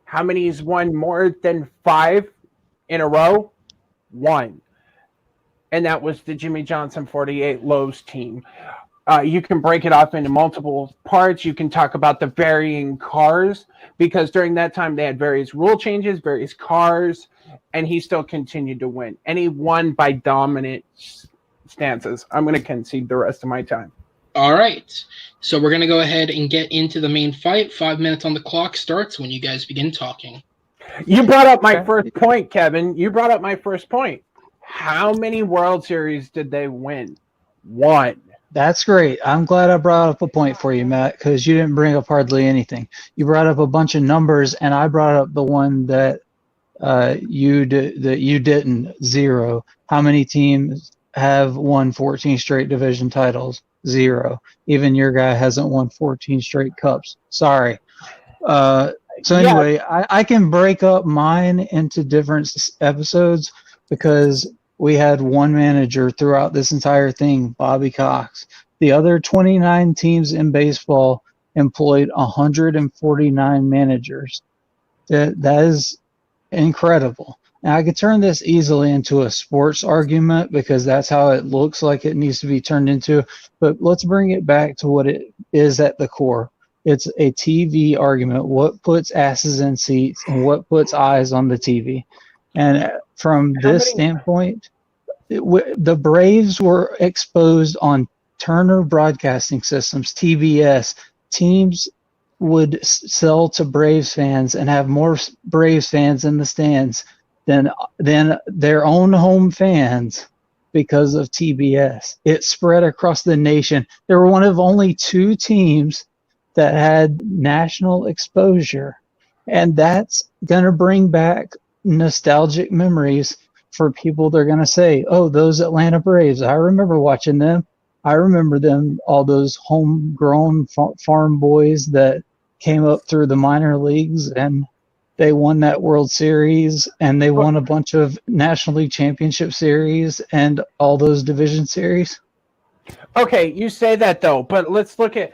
S3: How many has won more than 5 in a row? 1. And that was the Jimmy Johnson 48 Lowe's team. You can break it off into multiple parts. You can talk about the varying cars, because during that time they had various rule changes, various cars, and he still continued to win. And he won by dominant stances. I'm going to concede the rest of my time.
S1: All right. So we're going to go ahead and get into the main fight. 5 minutes on the clock starts when you guys begin talking.
S3: You brought up my first point, Kevin. You brought up my first point. How many World Series did they win? One.
S2: That's great. I'm glad I brought up a point for you, Matt, because you didn't bring up hardly anything. You brought up a bunch of numbers, and I brought up the one that you didn't. 0. How many teams have won 14 straight division titles? 0. Even your guy hasn't won 14 straight cups. Sorry. So anyway, I can break up mine into different episodes because we had one manager throughout this entire thing, Bobby Cox. The other 29 teams in baseball employed 149 managers. That is incredible. Now, I could turn this easily into a sports argument because that's how it looks like it needs to be turned into. But let's bring it back to what it is at the core. It's a TV argument. What puts asses in seats and what puts eyes on the TV? And from this standpoint, the Braves were exposed on Turner Broadcasting Systems, TBS. Teams would sell to Braves fans and have more Braves fans in the stands than their own home fans because of TBS. It spread across the nation. They were one of only 2 teams that had national exposure, and that's going to bring back nostalgic memories for people. They're going to say, oh, those Atlanta Braves, I remember watching them. I remember them, all those homegrown farm boys that came up through the minor leagues, and they won that World Series, and they won a bunch of National League Championship Series and all those division series.
S3: Okay, you say that though, but let's look at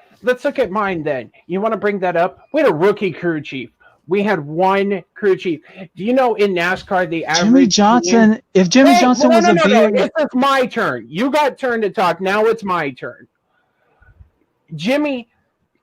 S3: mine then. You want to bring that up? We had a rookie crew chief. We had one crew chief. Do you know in NASCAR the average
S2: Jimmy Johnson? If Jimmy Johnson was a beer,
S3: this is my turn. You got turn to talk. Now it's my turn. Jimmy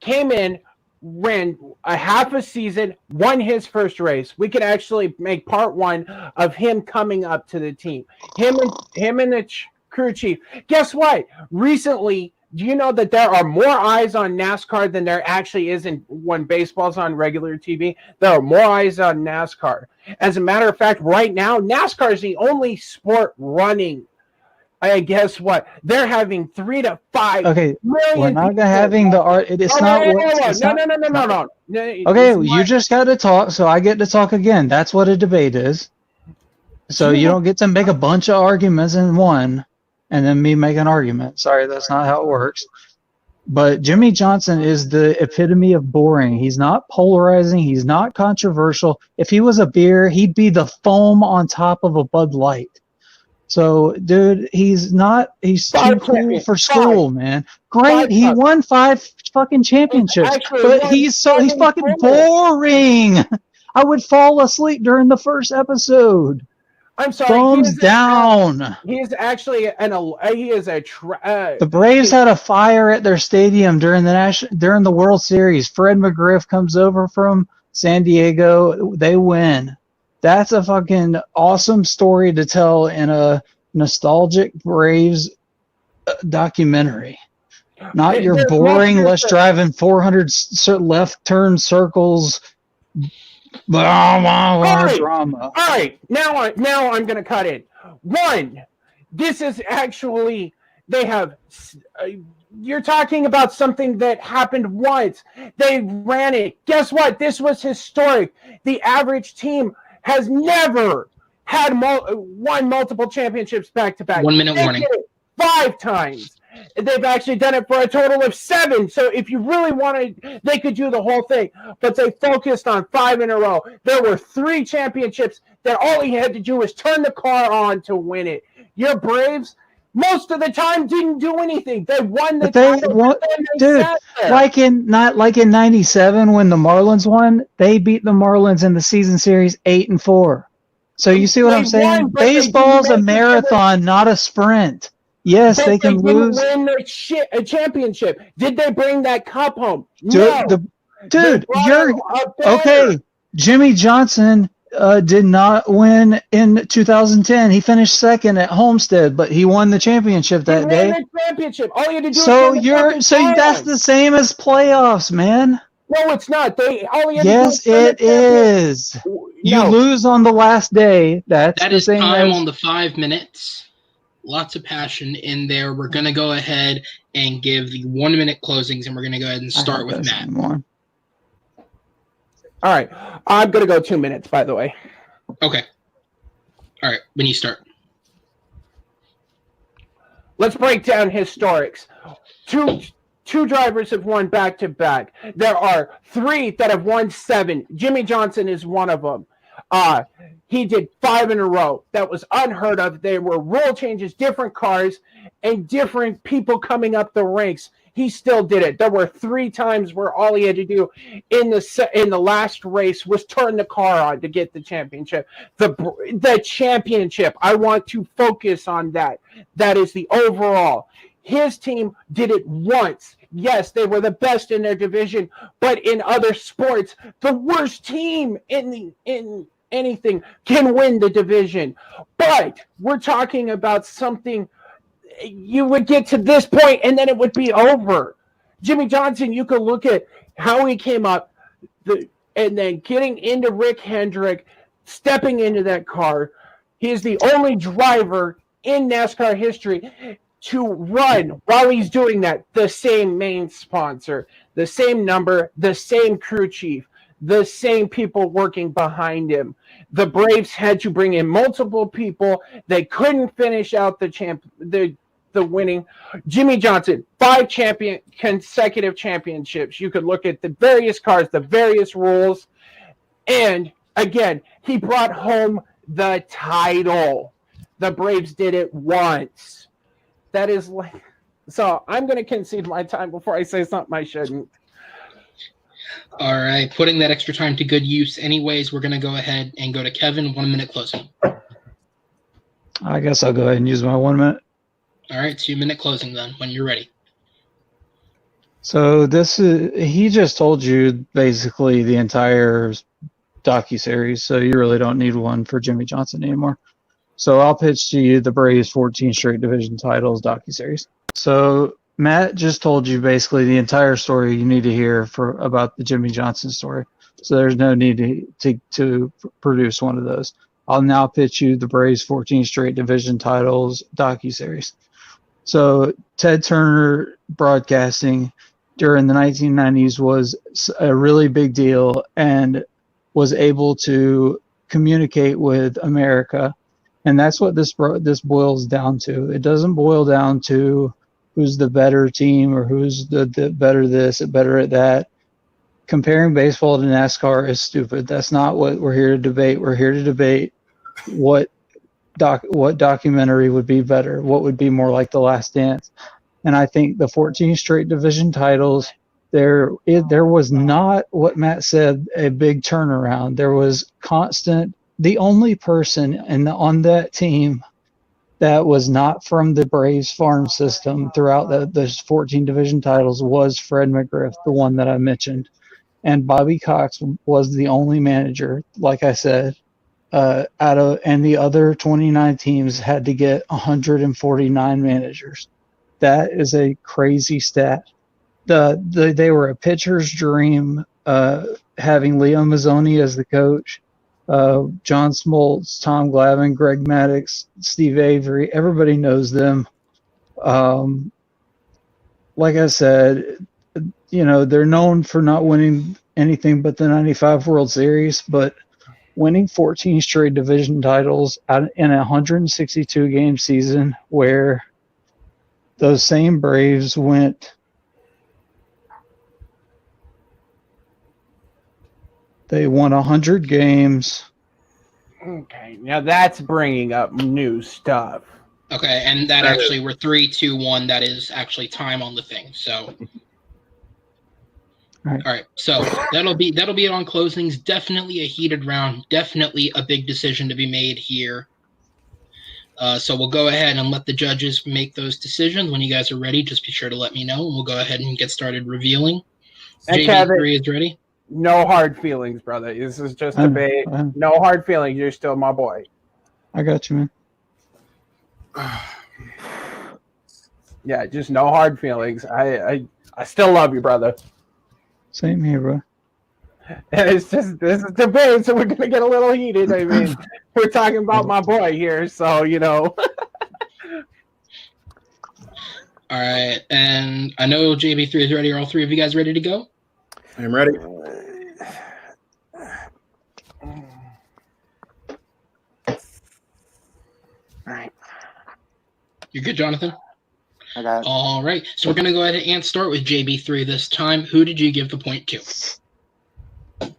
S3: came in, ran a half a season, won his first race. We could actually make part 1 of him coming up to the team. Him and the crew chief. Guess what? Recently, do you know that there are more eyes on NASCAR than there actually is when baseball's on regular TV? There are more eyes on NASCAR. As a matter of fact, right now, NASCAR is the only sport running. Guess what? They're having 3 to 5 million.
S2: We're not having the art. It's not.
S3: No.
S2: Okay, you just got to talk, so I get to talk again. That's what a debate is. So you don't get to make a bunch of arguments in one, and then me make an argument. Sorry, that's not how it works. But Jimmy Johnson is the epitome of boring. He's not polarizing. He's not controversial. If he was a beer, he'd be the foam on top of a Bud Light. So, dude, he's too cool for school, man. Great, he won 5 fucking championships, but he's fucking boring. I would fall asleep during the first episode.
S3: I'm sorry.
S2: Thumbs down.
S3: He is actually
S2: the Braves had a fire at their stadium during the World Series. Fred McGriff comes over from San Diego. They win. That's a fucking awesome story to tell in a nostalgic Braves documentary. Not your boring, let's drive in 400 left turn circles. Drama.
S3: All right. Now I'm going to cut in. 1, this is actually, they have, you're talking about something that happened once. They ran it. Guess what? This was historic. The average team has never had won multiple championships back to back.
S1: 1 minute warning.
S3: 5 times. They've actually done it for a total of 7. So if you really wanted, they could do the whole thing. But they focused on 5 in a row. There were 3 championships that all he had to do was turn the car on to win it. Your Braves, most of the time, didn't do anything. They won the title.
S2: Dude, like in 97 when the Marlins won, they beat the Marlins in the season series 8-4. So you see what I'm saying? Baseball's a marathon, not a sprint. Yes, they can lose.
S3: Win a championship. Did they bring that cup home? No.
S2: Dude, you're okay. Jimmy Johnson did not win in 2010. He finished second at Homestead, but he won the championship that day.
S3: The championship. All you had to do
S2: that's the same as playoffs, man.
S3: No, it's not.
S2: Yes, it is. You lose on the last day. That's
S1: That
S2: the
S1: is
S2: same
S1: time
S2: as
S1: on the 5 minutes. Lots of passion in there. We're going to go ahead and give the 1 minute closings, and we're going to go ahead and start with Matt.
S3: All right. I'm going to go 2 minutes, by the way.
S1: Okay. All right. When you start.
S3: Let's break down historics. Two drivers have won back-to-back. There are 3 that have won 7. Jimmy Johnson is one of them. He did 5 in a row. That was unheard of. There were rule changes, different cars, and different people coming up the ranks. He still did it. There were 3 times where all he had to do in the last race was turn the car on to get the championship. The championship. I want to focus on that. That is the overall. His team did it once. Yes, they were the best in their division, but in other sports, the worst team in anything can win the division. But we're talking about something you would get to this point and then it would be over. Jimmy Johnson, you could look at how he came up and then getting into Rick Hendrick, stepping into that car. He is the only driver in NASCAR history to run while he's doing that, the same main sponsor, the same number, the same crew chief, the same people working behind him. The Braves had to bring in multiple people. They couldn't finish out the winning. Jimmy Johnson, 5 consecutive championships. You could look at the various cars, the various rules. And again, he brought home the title. The Braves did it once. That is like, so I'm going to concede my time before I say something I shouldn't.
S1: All right. Putting that extra time to good use anyways, we're going to go ahead and go to Kevin. 1 minute closing.
S2: I guess I'll go ahead and use my 1 minute.
S1: All right. 2 minute closing then when you're ready.
S2: So he just told you basically the entire docuseries, so you really don't need one for Jimmy Johnson anymore. So I'll pitch to you the Braves 14 straight division titles docuseries. So Matt just told you basically the entire story you need to hear about the Jimmy Johnson story. So there's no need to produce one of those. I'll now pitch you the Braves 14 straight division titles docuseries. So Ted Turner Broadcasting during the 1990s was a really big deal and was able to communicate with America. And that's what this boils down to. It doesn't boil down to who's the better team or who's the better this, better at that. Comparing baseball to NASCAR is stupid. That's not what we're here to debate. We're here to debate what documentary would be better, what would be more like The Last Dance. And I think the 14 straight division titles, there was not, what Matt said, a big turnaround. There was constant. The only person on that team that was not from the Braves farm system throughout those 14 division titles was Fred McGriff, the one that I mentioned. And Bobby Cox was the only manager, like I said, and the other 29 teams had to get 149 managers. That is a crazy stat. They were a pitcher's dream, having Leo Mazzoni as the coach. John Smoltz, Tom Glavine, Greg Maddux, Steve Avery, everybody knows them. Like I said, they're known for not winning anything but the 95 World Series, but winning 14 straight division titles in a 162-game season where those same Braves they won 100 games.
S3: Okay, now that's bringing up new stuff.
S1: Okay, and that actually we're 3, 2, 1. That is actually time on the thing. So, all right. So that'll be it on closings. Definitely a heated round. Definitely a big decision to be made here. So we'll go ahead and let the judges make those decisions. When you guys are ready, just be sure to let me know, and we'll go ahead and get started revealing. JV3 is ready.
S3: No hard feelings, brother. This is just debate. No hard feelings. You're still my boy.
S2: I got you, man.
S3: Yeah, just no hard feelings. I still love you, brother.
S2: Same here, bro.
S3: It's just this is debate, so we're gonna get a little heated. I mean, we're talking about my boy here, so you know.
S1: All right, and I know JB3 is ready. Are all three of you guys ready to go?
S5: I am ready.
S3: All right.
S1: You're good, Jonathan?
S4: I got it.
S1: All right, so we're going to go ahead and start with JB3 this time. Who did you give the point to?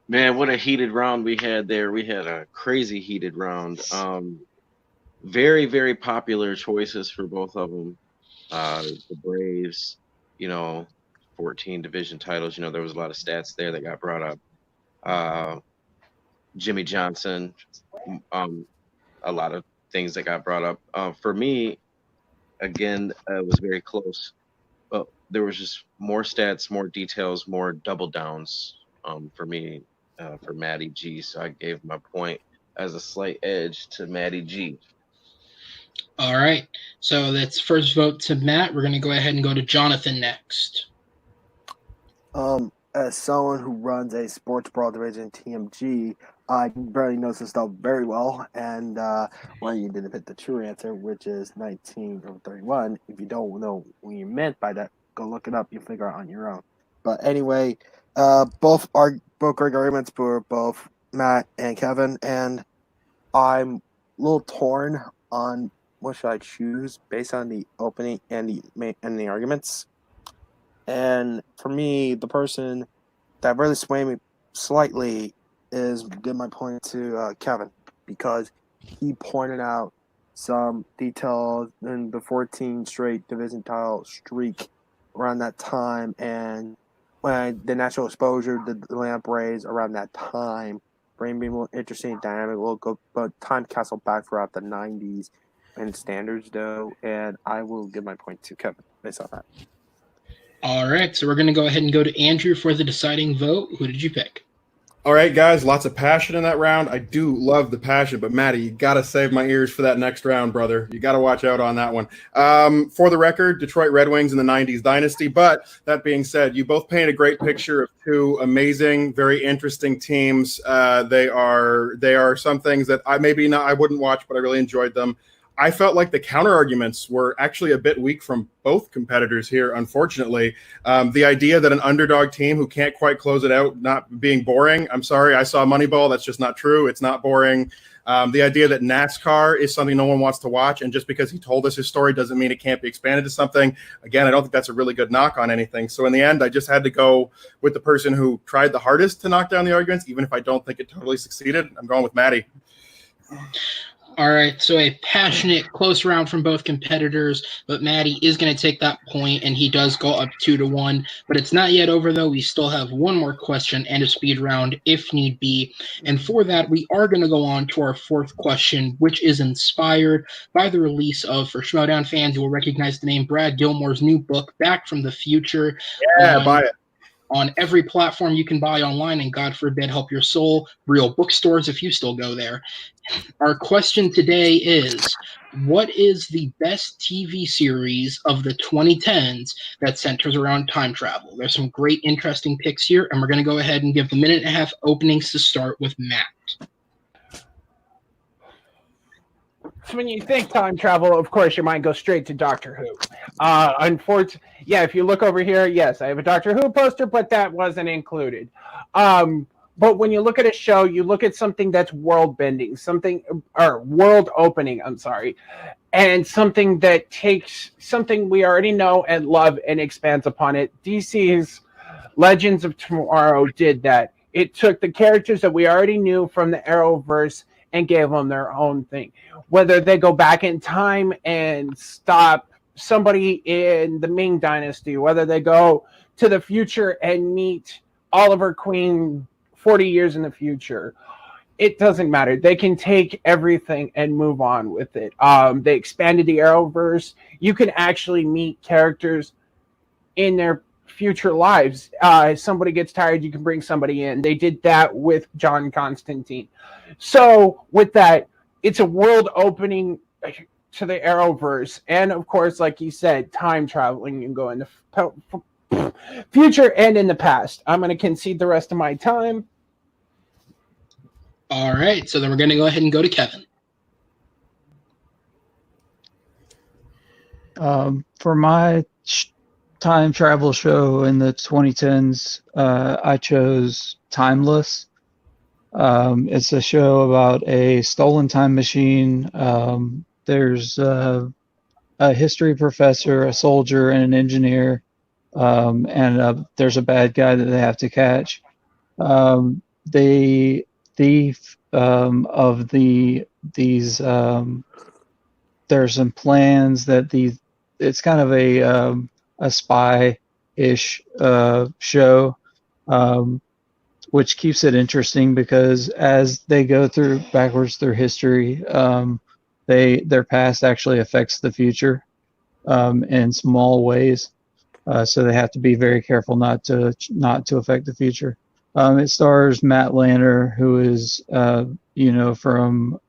S6: Man, what a heated round we had there. We had a crazy heated round. Very, very popular choices for both of them. The Braves, 14 division titles. There was a lot of stats there that got brought up. Jimmy Johnson, a lot of things that got brought up. For me, again, it was very close, but there was just more stats, more details, more double downs for me, for Matty G. So I gave my point as a slight edge to Matty G.
S1: All right, so that's first vote to Matt. We're going to go ahead and go to Jonathan next.
S4: As someone who runs a sports brawl division, TMG, I barely knows this stuff very well. And well, you didn't hit the true answer, which is 19 or 31. If you don't know what you meant by that, go look it up. You'll figure out on your own. But anyway, both great arguments for both Matt and Kevin, and I'm a little torn on what should I choose based on the opening and the arguments. And for me, the person that really swayed me slightly is give my point to Kevin, because he pointed out some details in the 14 straight division title streak around that time, and when the natural exposure, the Lamp Rays around that time, bring me more interesting dynamic. We'll go, but time castle back throughout the 90s and standards though, and I will give my point to Kevin based on that.
S1: All right, so we're going to go ahead and go to Andrew for the deciding vote. Who did you pick?
S5: All right, guys, lots of passion in that round. I do love the passion, but Matty, you got to save my ears for that next round, brother. You got to watch out on that one. For the record, Detroit Red Wings in the 90s dynasty. But that being said, you both paint a great picture of two amazing, very interesting teams. They are some things that I wouldn't watch, but I really enjoyed them. I felt like the counter arguments were actually a bit weak from both competitors here, unfortunately. The idea that an underdog team who can't quite close it out not being boring, I'm sorry, I saw Moneyball. That's just not true. It's not boring. The idea that NASCAR is something no one wants to watch, and just because he told us his story doesn't mean it can't be expanded to something. Again, I don't think that's a really good knock on anything. So in the end, I just had to go with the person who tried the hardest to knock down the arguments, even if I don't think it totally succeeded. I'm going with Matty.
S1: All right, so a passionate, close round from both competitors, but Matty is going to take that point, and he does go up 2-1. But it's not yet over, though. We still have one more question and a speed round if need be. And for that, we are going to go on to our fourth question, which is inspired by the release of, for Schmodown fans, you will recognize the name Brad Gilmore's new book, Back from the Future.
S5: Yeah, buy it.
S1: On every platform you can buy online, and God forbid, help your soul, real bookstores if you still go there. Our question today is, what is the best TV series of the 2010s that centers around time travel? There's some great, interesting picks here, and we're going to go ahead and give the minute and a half openings to start with Matt.
S3: So when you think time travel, of course, your mind goes straight to Doctor Who. Unfortunately, yeah, if you look over here, yes, I have a Doctor Who poster, but that wasn't included. But when you look at a show, you look at something that's world-bending, world-opening, and something that takes something we already know and love and expands upon it. DC's Legends of Tomorrow did that. It took the characters that we already knew from the Arrowverse and gave them their own thing. Whether they go back in time and stop somebody in the Ming Dynasty, whether they go to the future and meet Oliver Queen 40 years in the future, it doesn't matter. They can take everything and move on with it. They expanded the Arrowverse. You can actually meet characters in their future lives. If somebody gets tired, you can bring somebody in. They did that with John Constantine. So with that, it's a world opening to the Arrowverse, and of course, like you said, time traveling and going to future and in the past. I'm going to concede the rest of my time.
S1: All right, so then we're going to go ahead and go to Kevin.
S2: For my time travel show in the 2010s, I chose Timeless. It's a show about a stolen time machine. There's a history professor, a soldier, and an engineer, and there's a bad guy that they have to catch. The thief of these there's some plans that it's kind of a spy-ish show, which keeps it interesting because as they go backwards through history, their past actually affects the future in small ways. So they have to be very careful not to affect the future. It stars Matt Lanner, who is from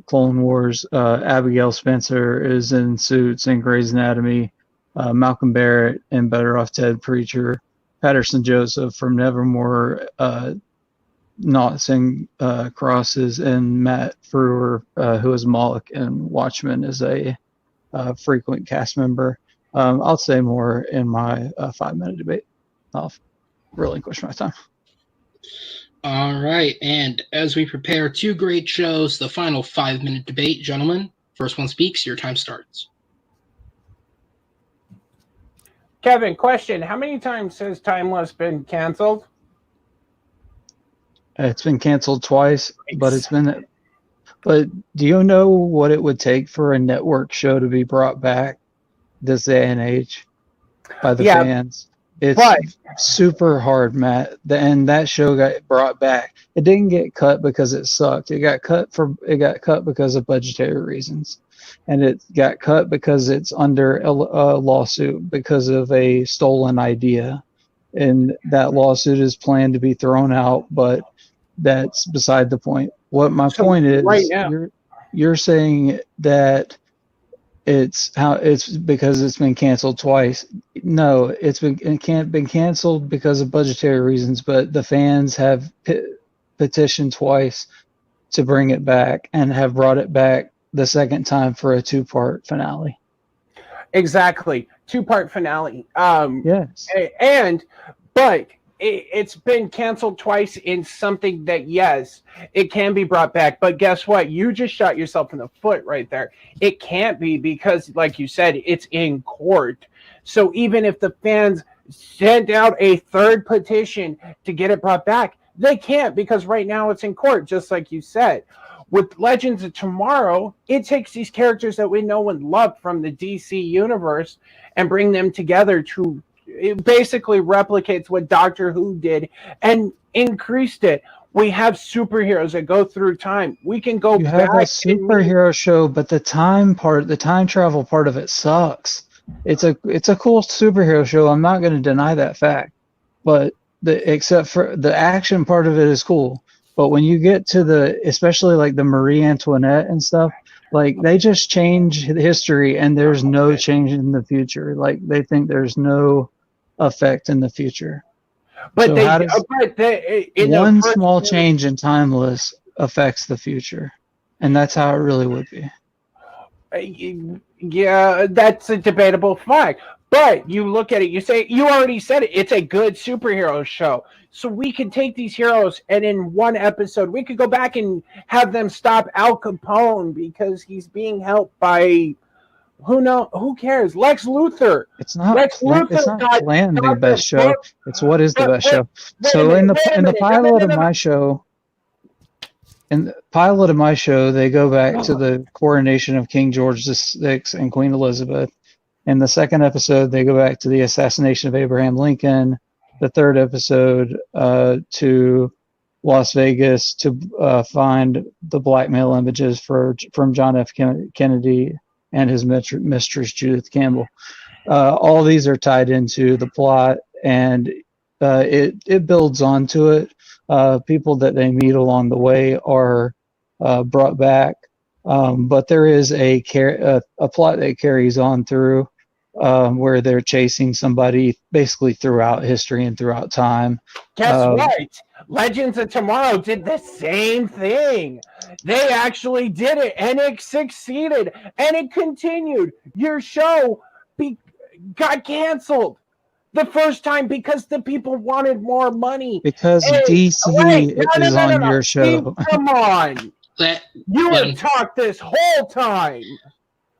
S2: Clone Wars. Abigail Spencer is in Suits and Grey's Anatomy. Malcolm Barrett in Better Off Ted Preacher. Patterson Joseph from Nevermore, Noughts and Crosses, and Matt Frewer, who is Moloch in Watchmen, is a frequent cast member. I'll say more in my 5-minute debate. I'll relinquish my time.
S1: All right, and as we prepare 2 great shows, the final 5-minute debate, gentlemen, first one speaks, your time starts.
S3: Kevin, question. How many times has Timeless been canceled?
S2: It's been canceled twice, but But do you know what it would take for a network show to be brought back this day and age by the fans? It's super hard, Matt. And that show got brought back. It didn't get cut because it sucked. It got cut because of budgetary reasons. And it got cut because it's under a lawsuit because of a stolen idea. And that lawsuit is planned to be thrown out, but that's beside the point. What my point is, right now, you're saying that it's because it's been canceled twice. No, it can't been canceled because of budgetary reasons, but the fans have petitioned twice to bring it back and have brought it back the second time for a 2-part finale.
S3: Exactly. 2-part finale.
S2: Yes.
S3: But it's been canceled twice in something that, yes, it can be brought back. But guess what? You just shot yourself in the foot right there. It can't be because, like you said, it's in court. So even if the fans sent out a 3rd petition to get it brought back, they can't because right now it's in court, just like you said. With Legends of Tomorrow, it takes these characters that we know and love from the DC universe and bring them together to it basically replicates what Doctor Who did and increased it. We have superheroes that go through time. We can go back. You have
S2: a superhero show, but the time travel part of it sucks. It's a cool superhero show. I'm not going to deny that fact, but except for the action part of it is cool. But when you get to especially like the Marie Antoinette and stuff, like they just change history and there's no change in the future. Like they think there's no effect in the future.
S3: But
S2: so one small change in Timeless affects the future, and that's how it really would be.
S3: Yeah, that's a debatable fact. But you look at it, you already said it. It's a good superhero show. So we can take these heroes and in one episode, we could go back and have them stop Al Capone because he's being helped by who cares? Lex Luthor.
S2: It's not planned the best show. It's what is the best show. So in the pilot of my show, they go back to the coronation of King George VI and Queen Elizabeth. In the second episode, they go back to the assassination of Abraham Lincoln. The third episode to Las Vegas to find the blackmail images from John F. Kennedy and his mistress Judith Campbell. All these are tied into the plot, and it builds onto it. People that they meet along the way are brought back, but there is a plot that carries on through. where they're chasing somebody basically throughout history and throughout time.
S3: Guess what? Legends of Tomorrow did the same thing. They actually did it, and it succeeded, and it continued. Your show got canceled the first time because the people wanted more money.
S2: Because
S3: Hey,
S2: DC is on your show.
S3: Come on. You have talked this whole time.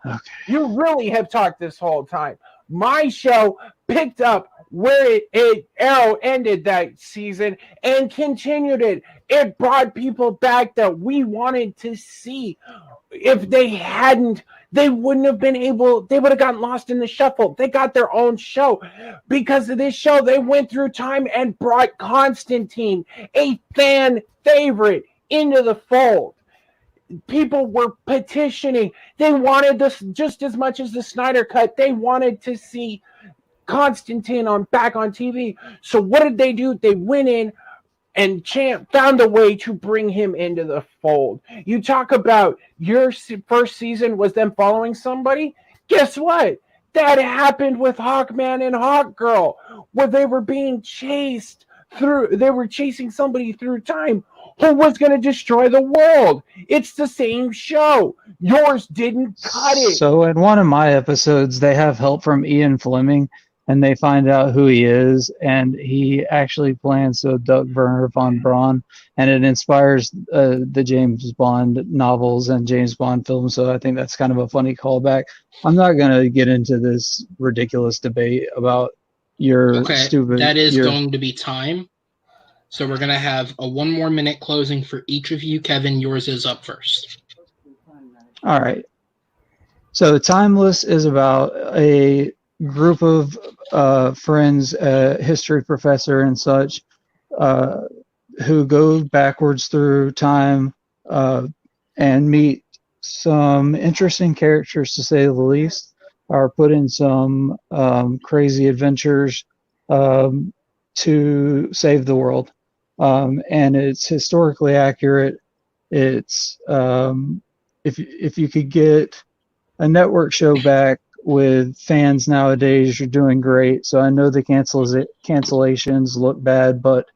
S2: Okay.
S3: You really have talked this whole time. My show picked up where Arrow ended that season and continued it. It brought people back that we wanted to see. If they hadn't, they wouldn't have been able, they would have gotten lost in the shuffle. They got their own show. Because of this show, they went through time and brought Constantine, a fan favorite, into the fold. People were petitioning. They wanted this just as much as the Snyder Cut. They wanted to see Constantine back on TV. So what did they do? They went in and found a way to bring him into the fold. You talk about your first season was them following somebody. Guess what? That happened with Hawkman and Hawkgirl, where they were being chased through. They were chasing somebody through time who was going to destroy the world. It's the same show. Yours didn't cut it.
S2: So in one of my episodes, they have help from Ian Fleming, and they find out who he is, and he actually plans to abduct Werner von Braun, and it inspires the James Bond novels and James Bond films, so I think that's kind of a funny callback. I'm not going to get into this ridiculous debate about your stupid...
S1: That is going to be time. So we're going to have a 1 more minute closing for each of you. Kevin, yours is up first.
S2: All right. So Timeless is about a group of friends, history professor and such, who go backwards through time and meet some interesting characters, to say the least, are put in some crazy adventures to save the world. And it's historically accurate. It's if you could get a network show back with fans nowadays, you're doing great. So I know the cancellations look bad, but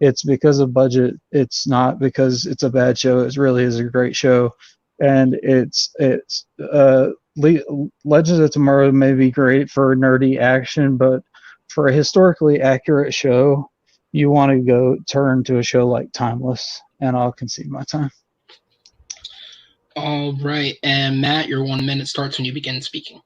S2: it's because of budget. It's not because it's a bad show. It really is a great show, and it's Legends of Tomorrow may be great for nerdy action, but for a historically accurate show, you want to go turn to a show like Timeless, and I'll concede my time.
S1: All right, and Matt, your 1 minute starts when you begin speaking.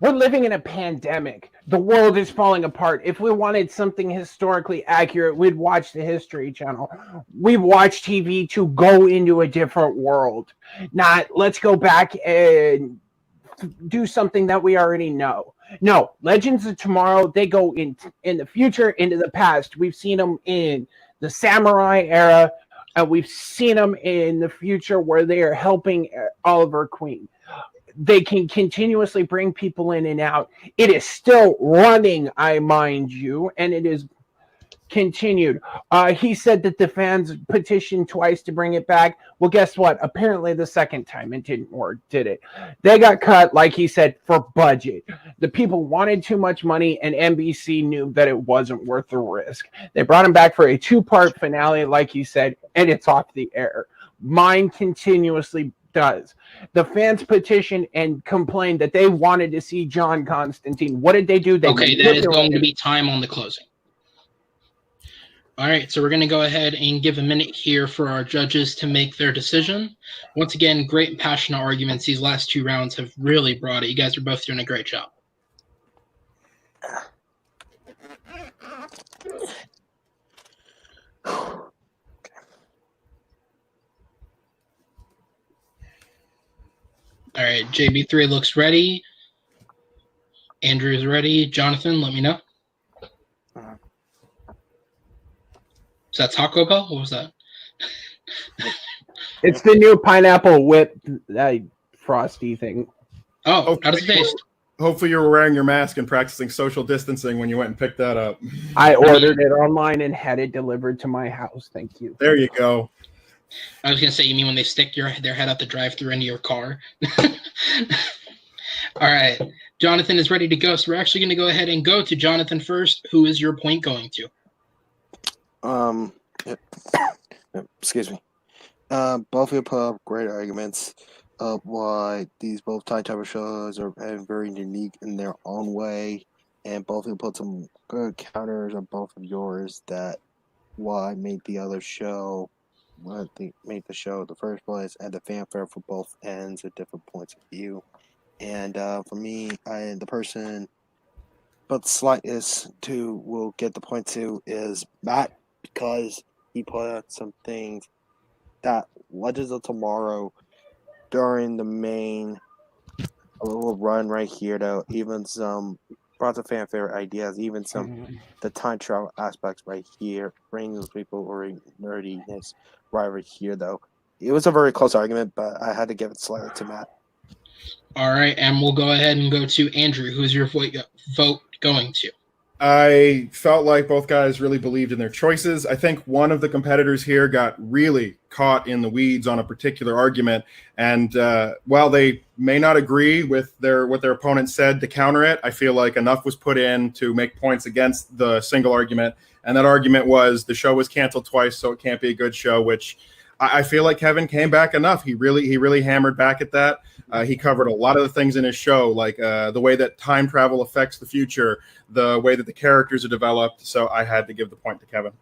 S3: We're living in a pandemic. The world is falling apart. If we wanted something historically accurate, we'd watch the History Channel. We watch TV to go into a different world. Not, let's go back and do something that we already know. No, Legends of Tomorrow, they go in the future, into the past. We've seen them in the Samurai era, and we've seen them in the future where they are helping Oliver Queen. They can continuously bring people in and out. It is still running, I mind you, and it is continued. He said that the fans petitioned twice to bring it back. Well, guess what? Apparently the second time it didn't work, did it? They got cut, like he said, for budget. The people wanted too much money, and NBC knew that it wasn't worth the risk. They brought him back for a 2-part finale, like he said, and it's off the air. Mine continuously does. The fans petitioned and complained that they wanted to see John Constantine. What did they do? They
S1: that is going to be time on the closing. All right, so we're going to go ahead and give a minute here for our judges to make their decision. Once again, great and passionate arguments. These last 2 rounds have really brought it. You guys are both doing a great job. All right, JB3 looks ready. Andrew's ready. Jonathan, let me know. Is that Taco Bell? What was that?
S3: It's the new pineapple whip frosty thing.
S1: Oh, how does it taste?
S5: Hopefully you were wearing your mask and practicing social distancing when you went and picked that up.
S3: I ordered it online and had it delivered to my house. Thank you.
S5: There you go.
S1: I was gonna say, you mean when they stick their head out the drive-through into your car? All right, Jonathan is ready to go, so we're actually going to go ahead and go to Jonathan first. Who is your point going to?
S7: Excuse me. Both of you put up great arguments of why these both time travel shows are very unique in their own way, and both of you put some good counters on both of yours that why made the other show, what made the show the first place, and the fanfare for both ends at different points of view. And for me, the person but the slightest to will get the point to is Matt, because he put out some things that Legends of Tomorrow during the main a little run right here, though, even some brought the fanfare ideas, even some the time travel aspects right here, bringing those people or nerdiness right over here, though. It was a very close argument, but I had to give it slightly to Matt.
S1: All right, and we'll go ahead and go to Andrew. Who's your vote going to?
S5: I felt like both guys really believed in their choices. I think one of the competitors here got really caught in the weeds on a particular argument, and while they may not agree with what their opponent said to counter it, I feel like enough was put in to make points against the single argument, and that argument was the show was canceled twice, so it can't be a good show, which I feel like Kevin came back enough. He really hammered back at that. He covered a lot of the things in his show, like the way that time travel affects the future, the way that the characters are developed. So I had to give the point to Kevin.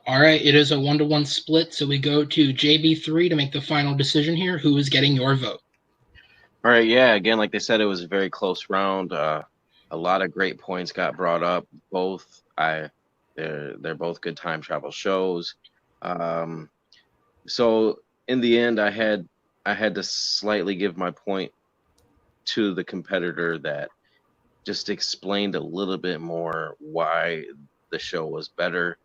S1: All right, it is a 1-to-1 split. So we go to JB3 to make the final decision here. Who is getting your vote?
S6: All right, yeah. Again, like they said, it was a very close round. A lot of great points got brought up. They're both good time travel shows. So in the end, I had to slightly give my point to the competitor that just explained a little bit more why the show was better,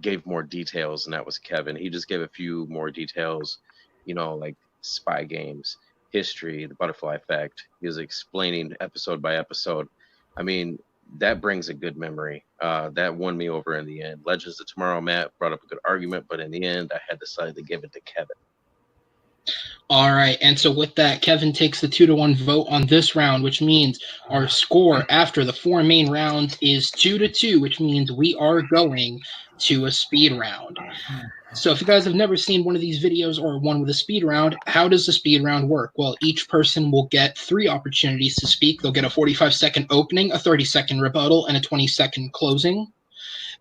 S6: gave more details, and that was Kevin. He just gave a few more details, like spy games, history, the butterfly effect. He was explaining episode by episode. I mean, that brings a good memory. That won me over in the end. Legends of Tomorrow, Matt brought up a good argument, but in the end, I had decided to give it to Kevin.
S1: All right, and so with that, Kevin takes the 2-to-1 vote on this round, which means our score after the 4 main rounds is 2-2, which means we are going to a speed round. So if you guys have never seen one of these videos or one with a speed round, how does the speed round work? Well, each person will get 3 opportunities to speak. They'll get a 45-second opening, a 30-second rebuttal, and a 20-second closing.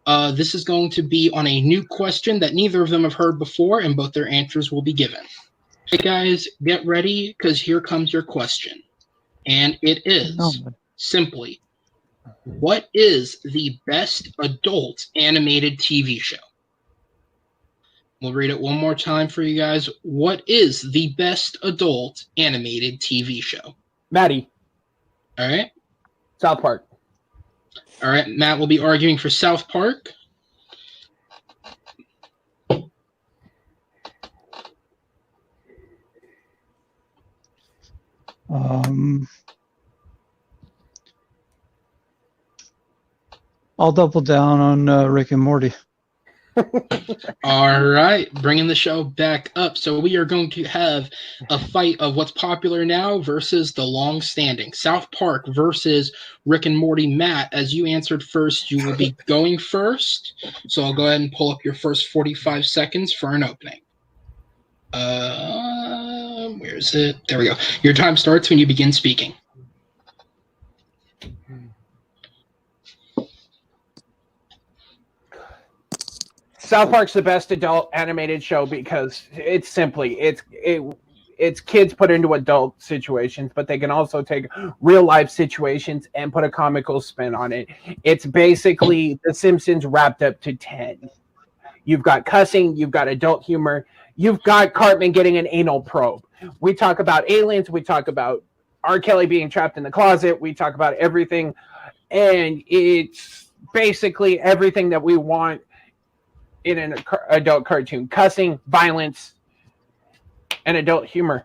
S1: This is going to be on a new question that neither of them have heard before, and both their answers will be given. Hey guys, get ready, because here comes your question. And it is simply, what is the best adult animated TV show? We'll read it one more time for you guys. What is the best adult animated TV show?
S3: Maddie.
S1: All right.
S3: South Park.
S1: All right. Matt will be arguing for South Park.
S2: I'll double down on Rick and Morty.
S1: All right, bringing the show back up. So we are going to have a fight of what's popular now versus the long-standing. South Park versus Rick and Morty. Matt, as you answered first, you will be going first. So I'll go ahead and pull up your first 45 seconds for an opening. Where is it? There we go. Your time starts when you begin speaking.
S3: South Park's the best adult animated show because it's kids put into adult situations, but they can also take real life situations and put a comical spin on it. It's basically The Simpsons wrapped up to 10. You've got cussing, you've got adult humor, you've got Cartman getting an anal probe. We talk about aliens, we talk about R. Kelly being trapped in the closet, we talk about everything, and it's basically everything that we want in an adult cartoon. Cussing, violence, and adult humor.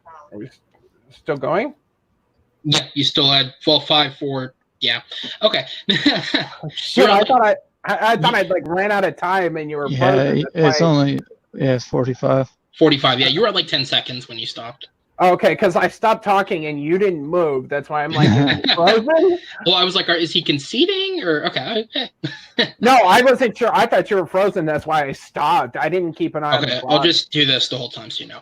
S3: Are we still going?
S1: Yeah, you still had 5, 4. Yeah. Okay.
S3: Shit, I thought I thought I'd like ran out of time and you were
S2: Yeah,
S3: frozen.
S2: it's 45.
S1: 45. Yeah, you were at like 10 seconds when you stopped.
S3: Okay, because I stopped talking and you didn't move. That's why I'm like, is he frozen?
S1: Well, I was like, is he conceding or okay?
S3: No, I wasn't sure. I thought you were frozen. That's why I stopped. I didn't keep an eye on the
S1: Okay,
S3: clock.
S1: I'll just do this the whole time so you know.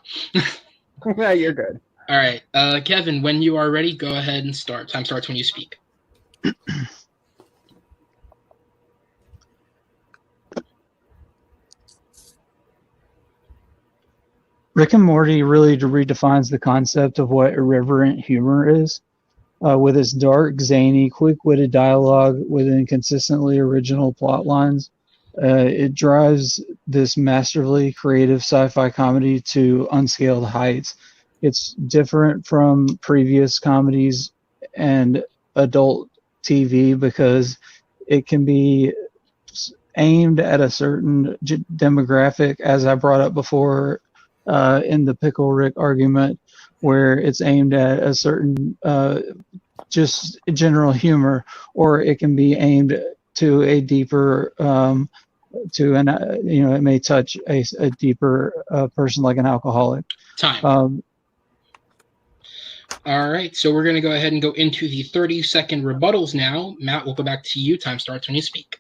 S3: Yeah, you're good.
S1: All right, Kevin, when you are ready, go ahead and start. Time starts when you speak.
S2: Rick and Morty really redefines the concept of what irreverent humor is. With its dark, zany, quick-witted dialogue within consistently original plot lines, it drives this masterfully creative sci-fi comedy to unscaled heights. It's different from previous comedies and adult TV because it can be aimed at a certain demographic, as I brought up before in the Pickle Rick argument, where it's aimed at a certain just general humor, or it can be aimed to a deeper it may touch a deeper person like an alcoholic.
S1: Time. All right, so we're going to go ahead and go into the 30-second rebuttals now. Matt, we'll go back to you. Time starts when you speak.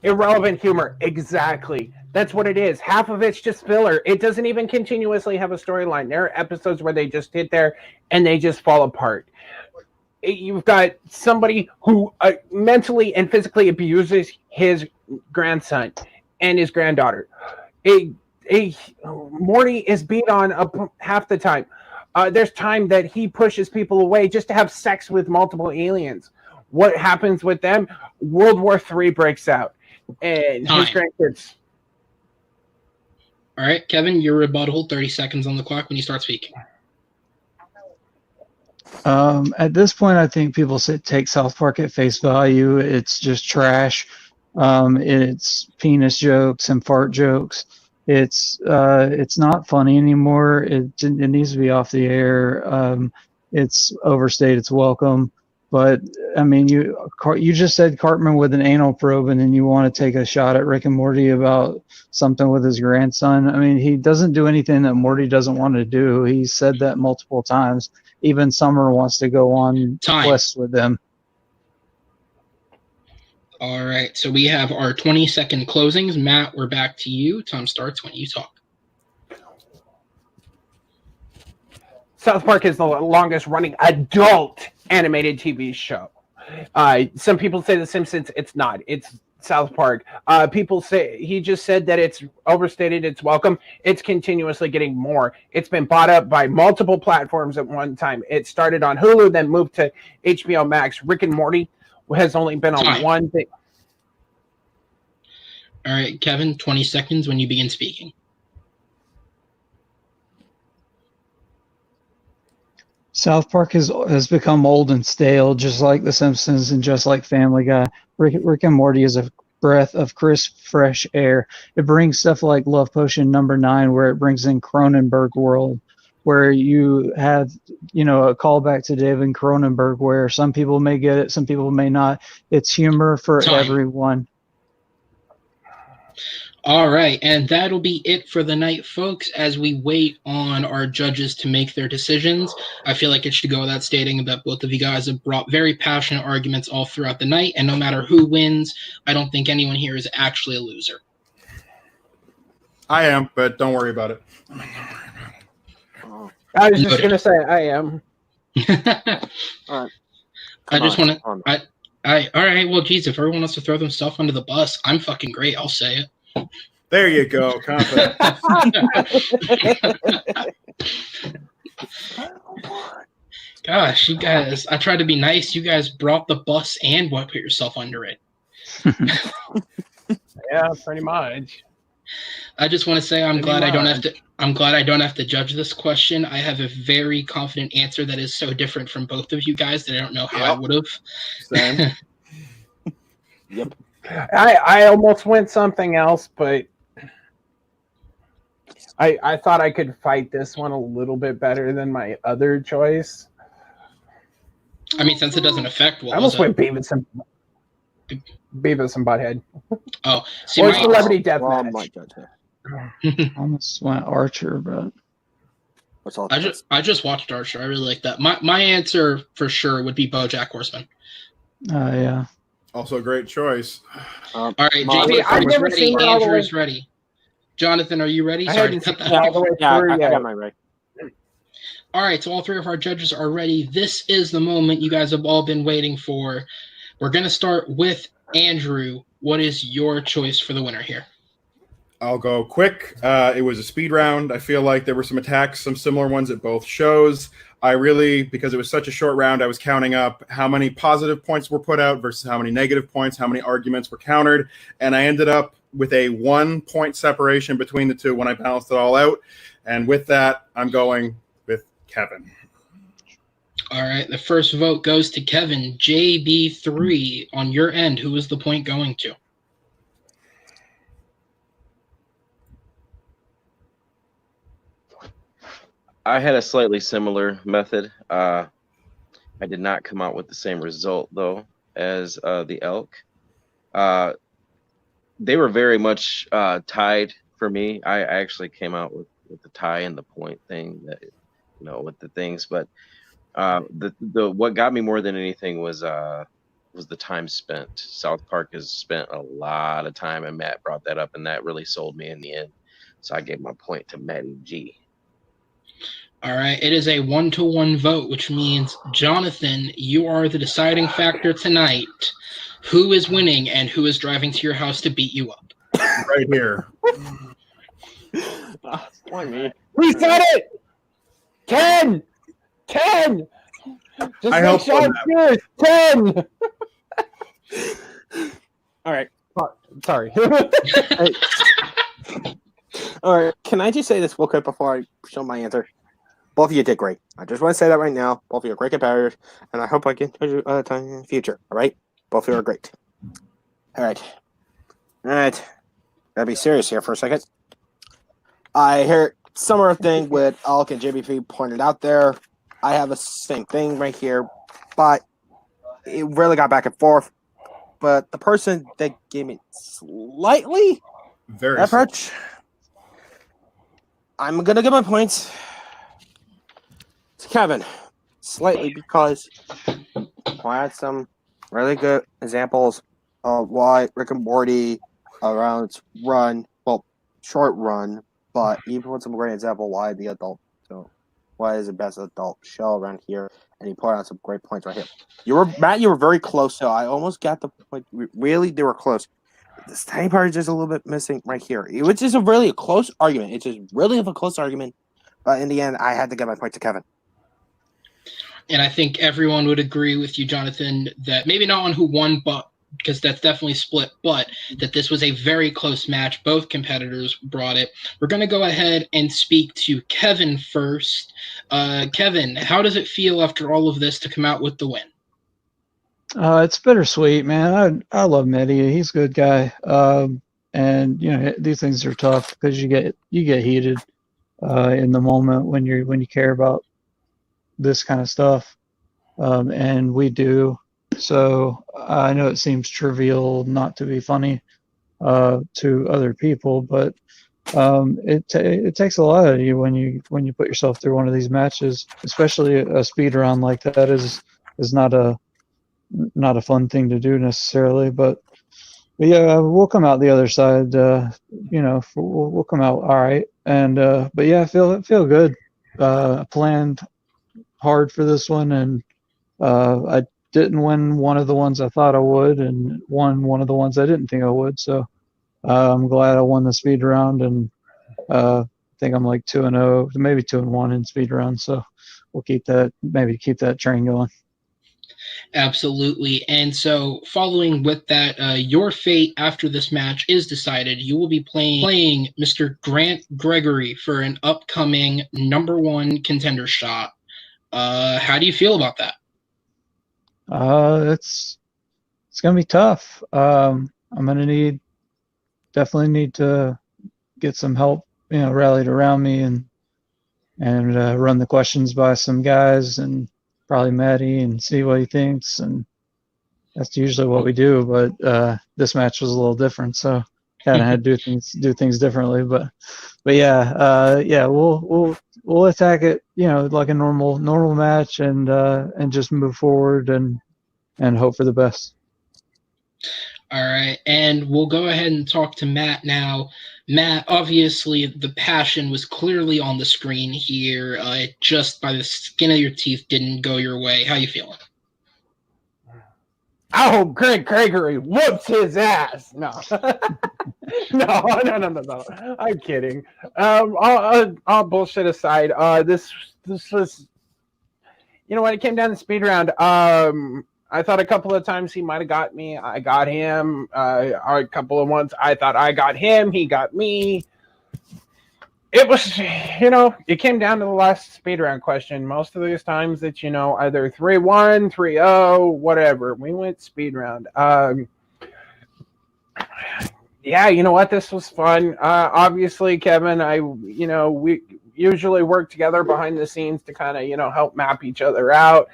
S3: Irrelevant humor. Exactly. That's what it is. Half of it's just filler. It doesn't even continuously have a storyline. There are episodes where they just sit there and they just fall apart. You've got somebody who mentally and physically abuses his grandson and his granddaughter. Morty is beat on half the time. There's time that he pushes people away just to have sex with multiple aliens. What happens with them? World War III breaks out. And his grandkids.
S1: All right, Kevin, your rebuttal, 30 seconds on the clock when you start speaking.
S2: At this point, I think people take South Park at face value. It's just trash. It's penis jokes and fart jokes. It's not funny anymore. It needs to be off the air. It's overstayed its welcome. But I mean, you just said Cartman with an anal probe, and then you want to take a shot at Rick and Morty about something with his grandson. I mean, he doesn't do anything that Morty doesn't want to do. He said that multiple times. Even Summer wants to go on quests with them.
S1: All right, so we have our 20-second closings. Matt, we're back to you. Time starts when you talk.
S3: South Park is the longest running adult animated TV show. Some people say The Simpsons. It's not. It's South Park. People say he just said that it's overstated its welcome. It's continuously getting more. It's been bought up by multiple platforms at one time. It started on Hulu, then moved to HBO Max. Rick and Morty has only been on one thing.
S1: All right, Kevin, 20 seconds when you begin speaking.
S2: South Park has become old and stale, just like The Simpsons and just like Family Guy. Rick and Morty is a breath of crisp, fresh air. It brings stuff like Love Potion #9, where it brings in Cronenberg world, where you have, a callback to David Cronenberg, where some people may get it, some people may not. It's humor for everyone.
S1: All right, and that'll be it for the night, folks, as we wait on our judges to make their decisions. I feel like it should go without stating that both of you guys have brought very passionate arguments all throughout the night, and no matter who wins, I don't think anyone here is actually a loser.
S5: I am, but don't worry about it.
S3: I was just going to say I am.
S4: All right.
S1: I just want to... all right, well, geez, if everyone wants to throw themselves under the bus, I'm fucking great, I'll say it.
S5: There you go. Confident.
S1: Gosh, you guys, I tried to be nice. You guys brought the bus and put yourself under it.
S3: Yeah, pretty much.
S1: I just want to say I'm glad I don't have to judge this question. I have a very confident answer that is so different from both of you guys that I don't know how I would have.
S5: Same.
S4: Yep.
S3: I almost went something else, but I thought I could fight this one a little bit better than my other choice.
S1: I mean, since it doesnent affect, what
S3: I
S1: was
S3: almost
S1: it?
S3: went Beavis and Butthead.
S1: Oh, see,
S3: Or
S1: my
S3: Celebrity
S4: Well, I
S3: Deathmatch.
S4: might judge that.
S2: Almost went Archer, but
S4: What's all
S1: I just watched Archer. I really like that. My answer for sure would be BoJack Horseman.
S2: yeah.
S5: Also a great choice.
S1: All right,
S4: my-
S1: JB
S3: I've
S1: is
S3: never
S1: ready.
S3: seen it all the
S1: Andrew's
S3: way.
S1: ready. Jonathan, are you ready?
S3: I
S1: Sorry to
S3: hadn't
S1: cut
S3: seen
S1: that
S3: it all
S1: off.
S3: the way
S4: Yeah,
S3: through
S4: I
S3: yet.
S4: got my right.
S1: All right, so all three of our judges are ready. This is the moment you guys have all been waiting for. We're going to start with Andrew. What is your choice for the winner here?
S5: I'll go quick. It was a speed round. I feel like there were some attacks, some similar ones at both shows. I really, because it was such a short round, I was counting up how many positive points were put out versus how many negative points, how many arguments were countered. And I ended up with a 1 point separation between the two when I balanced it all out. And with that, I'm going with Kevin.
S1: All right, the first vote goes to Kevin. JB3, on your end, who is the point going to?
S6: I had a slightly similar method. I did not come out with the same result though as the elk. They were very much tied for me. I actually came out with the tie and the point thing that with the things, but the what got me more than anything was the time spent. South Park has spent a lot of time, and Matt brought that up, and that really sold me in the end. So I gave my point to Matty G.
S1: All right, it is a 1-1 vote, which means, Jonathan, you are the deciding factor tonight. Who is winning and who is driving to your house to beat you up?
S5: Right here.
S4: Why me?
S3: We said it! 10! 10! Just
S5: I
S3: make
S5: helped
S3: sure
S5: on
S3: it's yours. 10!
S4: All right.
S3: Sorry.
S4: All right. Can I just say this real quick before I show my answer? Both of you did great. I just want to say that right now. Both of you are great competitors, and I hope I can judge you other time in the future. All right? Both of you are great. All right. Gotta be serious here for a second. I hear similar thing with Alec and JBP pointed out there. I have the same thing right here, but it really got back and forth. But the person that gave me slightly
S5: Very
S4: approach, I'm gonna give my points to Kevin, slightly, because I had some really good examples of why Rick and Morty around its run, well, short run, but even with some great example why the adult, so why is the best adult show around here, and he put out some great points right here. Matt, you were very close, so I almost got the point. Really, they were close. This tiny part is just a little bit missing right here. It was just a close argument. It's just really of a close argument, but in the end, I had to get my point to Kevin.
S1: And I think everyone would agree with you, Jonathan, that maybe not on who won, but because that's definitely split, but that this was a very close match. Both competitors brought it. We're going to go ahead and speak to Kevin first. Kevin, how does it feel after all of this to come out with the win?
S2: It's bittersweet, man. I love Mitty. He's a good guy. And these things are tough because you get heated in the moment when you care about this kind of stuff, and we do. So I know it seems trivial not to be funny to other people, but it takes a lot out of you when you put yourself through one of these matches, especially a speed round like that is not a fun thing to do necessarily, but yeah, we'll come out the other side. We'll come out all right, and but yeah, I feel good. Planned hard for this one, and I didn't win one of the ones I thought I would, and won one of the ones I didn't think I would. So I'm glad I won the speed round, and I think I'm like 2-0, maybe 2-1 in speed round. So we'll keep that train going.
S1: Absolutely. And so following with that, your fate after this match is decided. You will be playing Mr. Grant Gregory for an upcoming #1 contender shot. How do you feel about that?
S2: It's gonna be tough. I'm gonna definitely need to get some help, rallied around me and run the questions by some guys, and probably Maddie and see what he thinks, and that's usually what we do. But this match was a little different, so kind of had to do things differently. But yeah, we'll attack it, like a normal match, and just move forward and hope for the best.
S1: All right, and we'll go ahead and talk to Matt now. Matt, obviously, the passion was clearly on the screen here. It just by the skin of your teeth didn't go your way. How you feeling?
S3: Oh, Greg Gregory whoops his ass. No. No. I'm kidding. All bullshit aside, this was, when it came down to speed round, I thought a couple of times he might have got me. I got him. A couple of ones I thought I got him. He got me. It was, it came down to the last speed round question. Most of these times that, either 3-1, 3-0, whatever. We went speed round. Yeah, you know what? This was fun. Obviously, Kevin, we usually work together behind the scenes to kind of, help map each other out.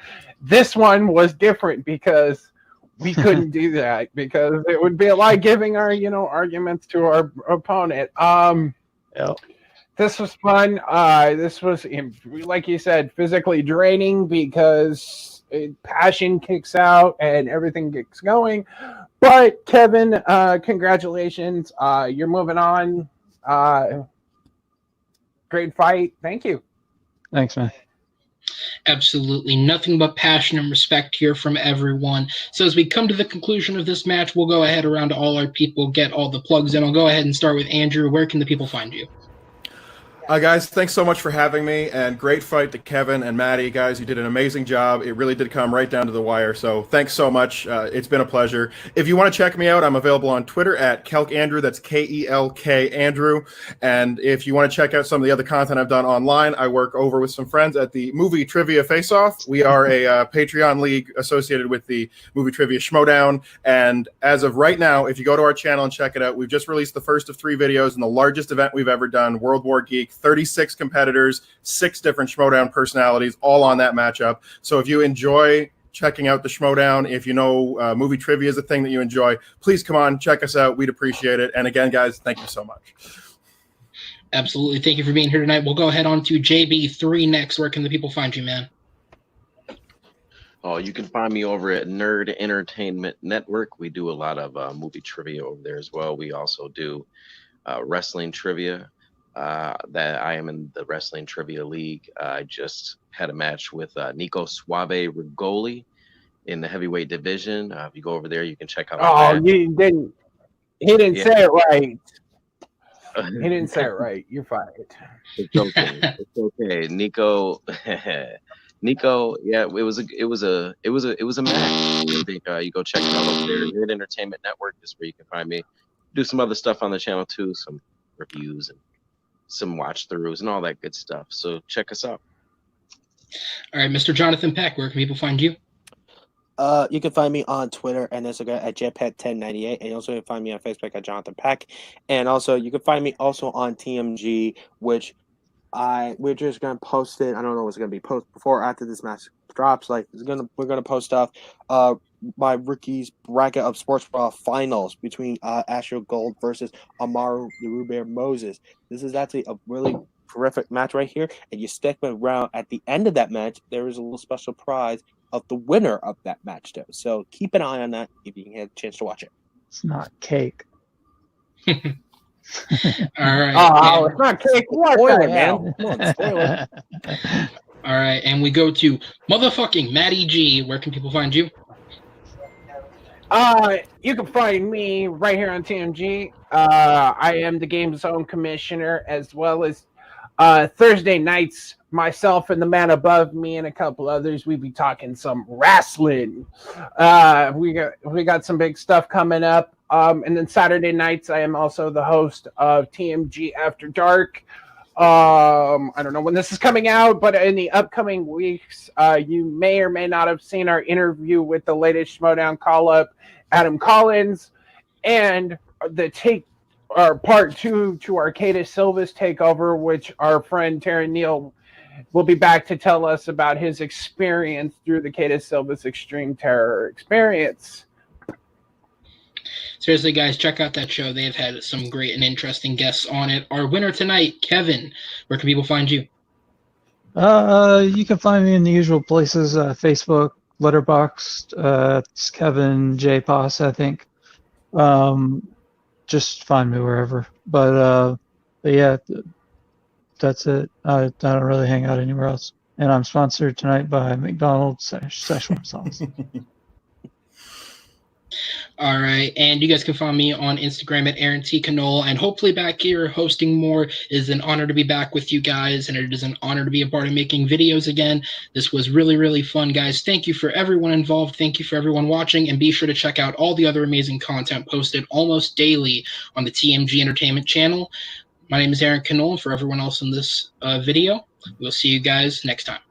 S3: This one was different because we couldn't do that, because it would be like giving our, arguments to our opponent.
S2: Yep.
S3: This was fun. This was, like you said, physically draining because passion kicks out and everything gets going. But Kevin, congratulations. You're moving on. Great fight. Thank you.
S2: Thanks, man.
S1: Absolutely nothing but passion and respect here from everyone. So as we come to the conclusion of this match, we'll go ahead around to all our people, get all the plugs in. I'll go ahead and start with Andrew. Where can the people find you?
S5: Guys, thanks so much for having me, and great fight to Kevin and Maddie. Guys, you did an amazing job. It really did come right down to the wire, so thanks so much. It's been a pleasure. If you want to check me out, I'm available on Twitter at KelkAndrew. That's KELK Andrew. And if you want to check out some of the other content I've done online, I work over with some friends at the Movie Trivia Face-Off. We are a Patreon league associated with the Movie Trivia Schmodown, and as of right now, if you go to our channel and check it out, we've just released the first of 3 videos in the largest event we've ever done, World War Geek. 36 competitors, 6 different Schmodown personalities, all on that matchup. So if you enjoy checking out the Schmodown, if you know movie trivia is a thing that you enjoy, please come on, check us out. We'd appreciate it. And again, guys, thank you so much.
S1: Absolutely. Thank you for being here tonight. We'll go ahead on to JB3 next. Where can the people find you, man?
S6: Oh, you can find me over at Nerd Entertainment Network. We do a lot of movie trivia over there as well. We also do wrestling trivia. That I am in the Wrestling Trivia League. I just had a match with Nico Suave Rigoli in the heavyweight division. If you go over there, you can check out.
S3: Oh, you didn't. He didn't say it right. He didn't say it right. You're fired.
S6: It's okay. It's okay. Nico. Nico, yeah, it was a match. I think you go check it out over there. Nerd Entertainment Network is where you can find me. Do some other stuff on the channel too, some reviews and some watch throughs and all that good stuff. So check us out.
S1: All right, Mr. Jonathan Peck, where can people find you?
S4: You can find me on Twitter and Instagram at jetpet1098, and you also can find me on Facebook at Jonathan Peck. And also, you can find me also on TMG, which we're just gonna post it. I don't know what's gonna be posted before or after this match drops. Like we're gonna post stuff. My rookies bracket of Sports Bra finals between Astro Gold versus Amaru Ruber Moses. This is actually a really terrific match right here, and you stick around at the end of that match. There is a little special prize of the winner of that match, though. So keep an eye on that if you can get a chance to watch it.
S2: It's not cake.
S1: All right.
S3: Oh, it's not cake. What
S4: Spoiler,
S3: the hell?
S4: man. Come on, spoiler.
S1: All right, and we go to motherfucking Matty G. Where can people find you?
S3: You can find me right here on TMG. I am the Game Zone Commissioner, as well as Thursday nights, myself and the man above me and a couple others, we be talking some wrestling. We got some big stuff coming up. And then Saturday nights, I am also the host of TMG After Dark. I don't know when this is coming out, but in the upcoming weeks, you may or may not have seen our interview with the latest Schmodown call-up, Adam Collins, and the part 2 to Arcadis Silva's takeover, which our friend Taryn Neal will be back to tell us about his experience through the Kata Silva's Extreme Terror experience.
S1: Seriously, guys, check out that show. They have had some great and interesting guests on it. Our winner tonight, Kevin. Where can people find you?
S2: You can find me in the usual places: Facebook, Letterboxd. It's Kevin J. Poss, I think. Just find me wherever. But yeah, that's it. I don't really hang out anywhere else. And I'm sponsored tonight by McDonald's Szechuan sauce.
S1: All right, and you guys can find me on Instagram at Aaron T. Canole, and hopefully back here hosting more. It is an honor to be back with you guys, and it is an honor to be a part of making videos again. This was really, really fun, guys. Thank you for everyone involved. Thank you for everyone watching, and be sure to check out all the other amazing content posted almost daily on the TMG Entertainment channel. My name is Aaron Canole. For everyone else in this video, we'll see you guys next time.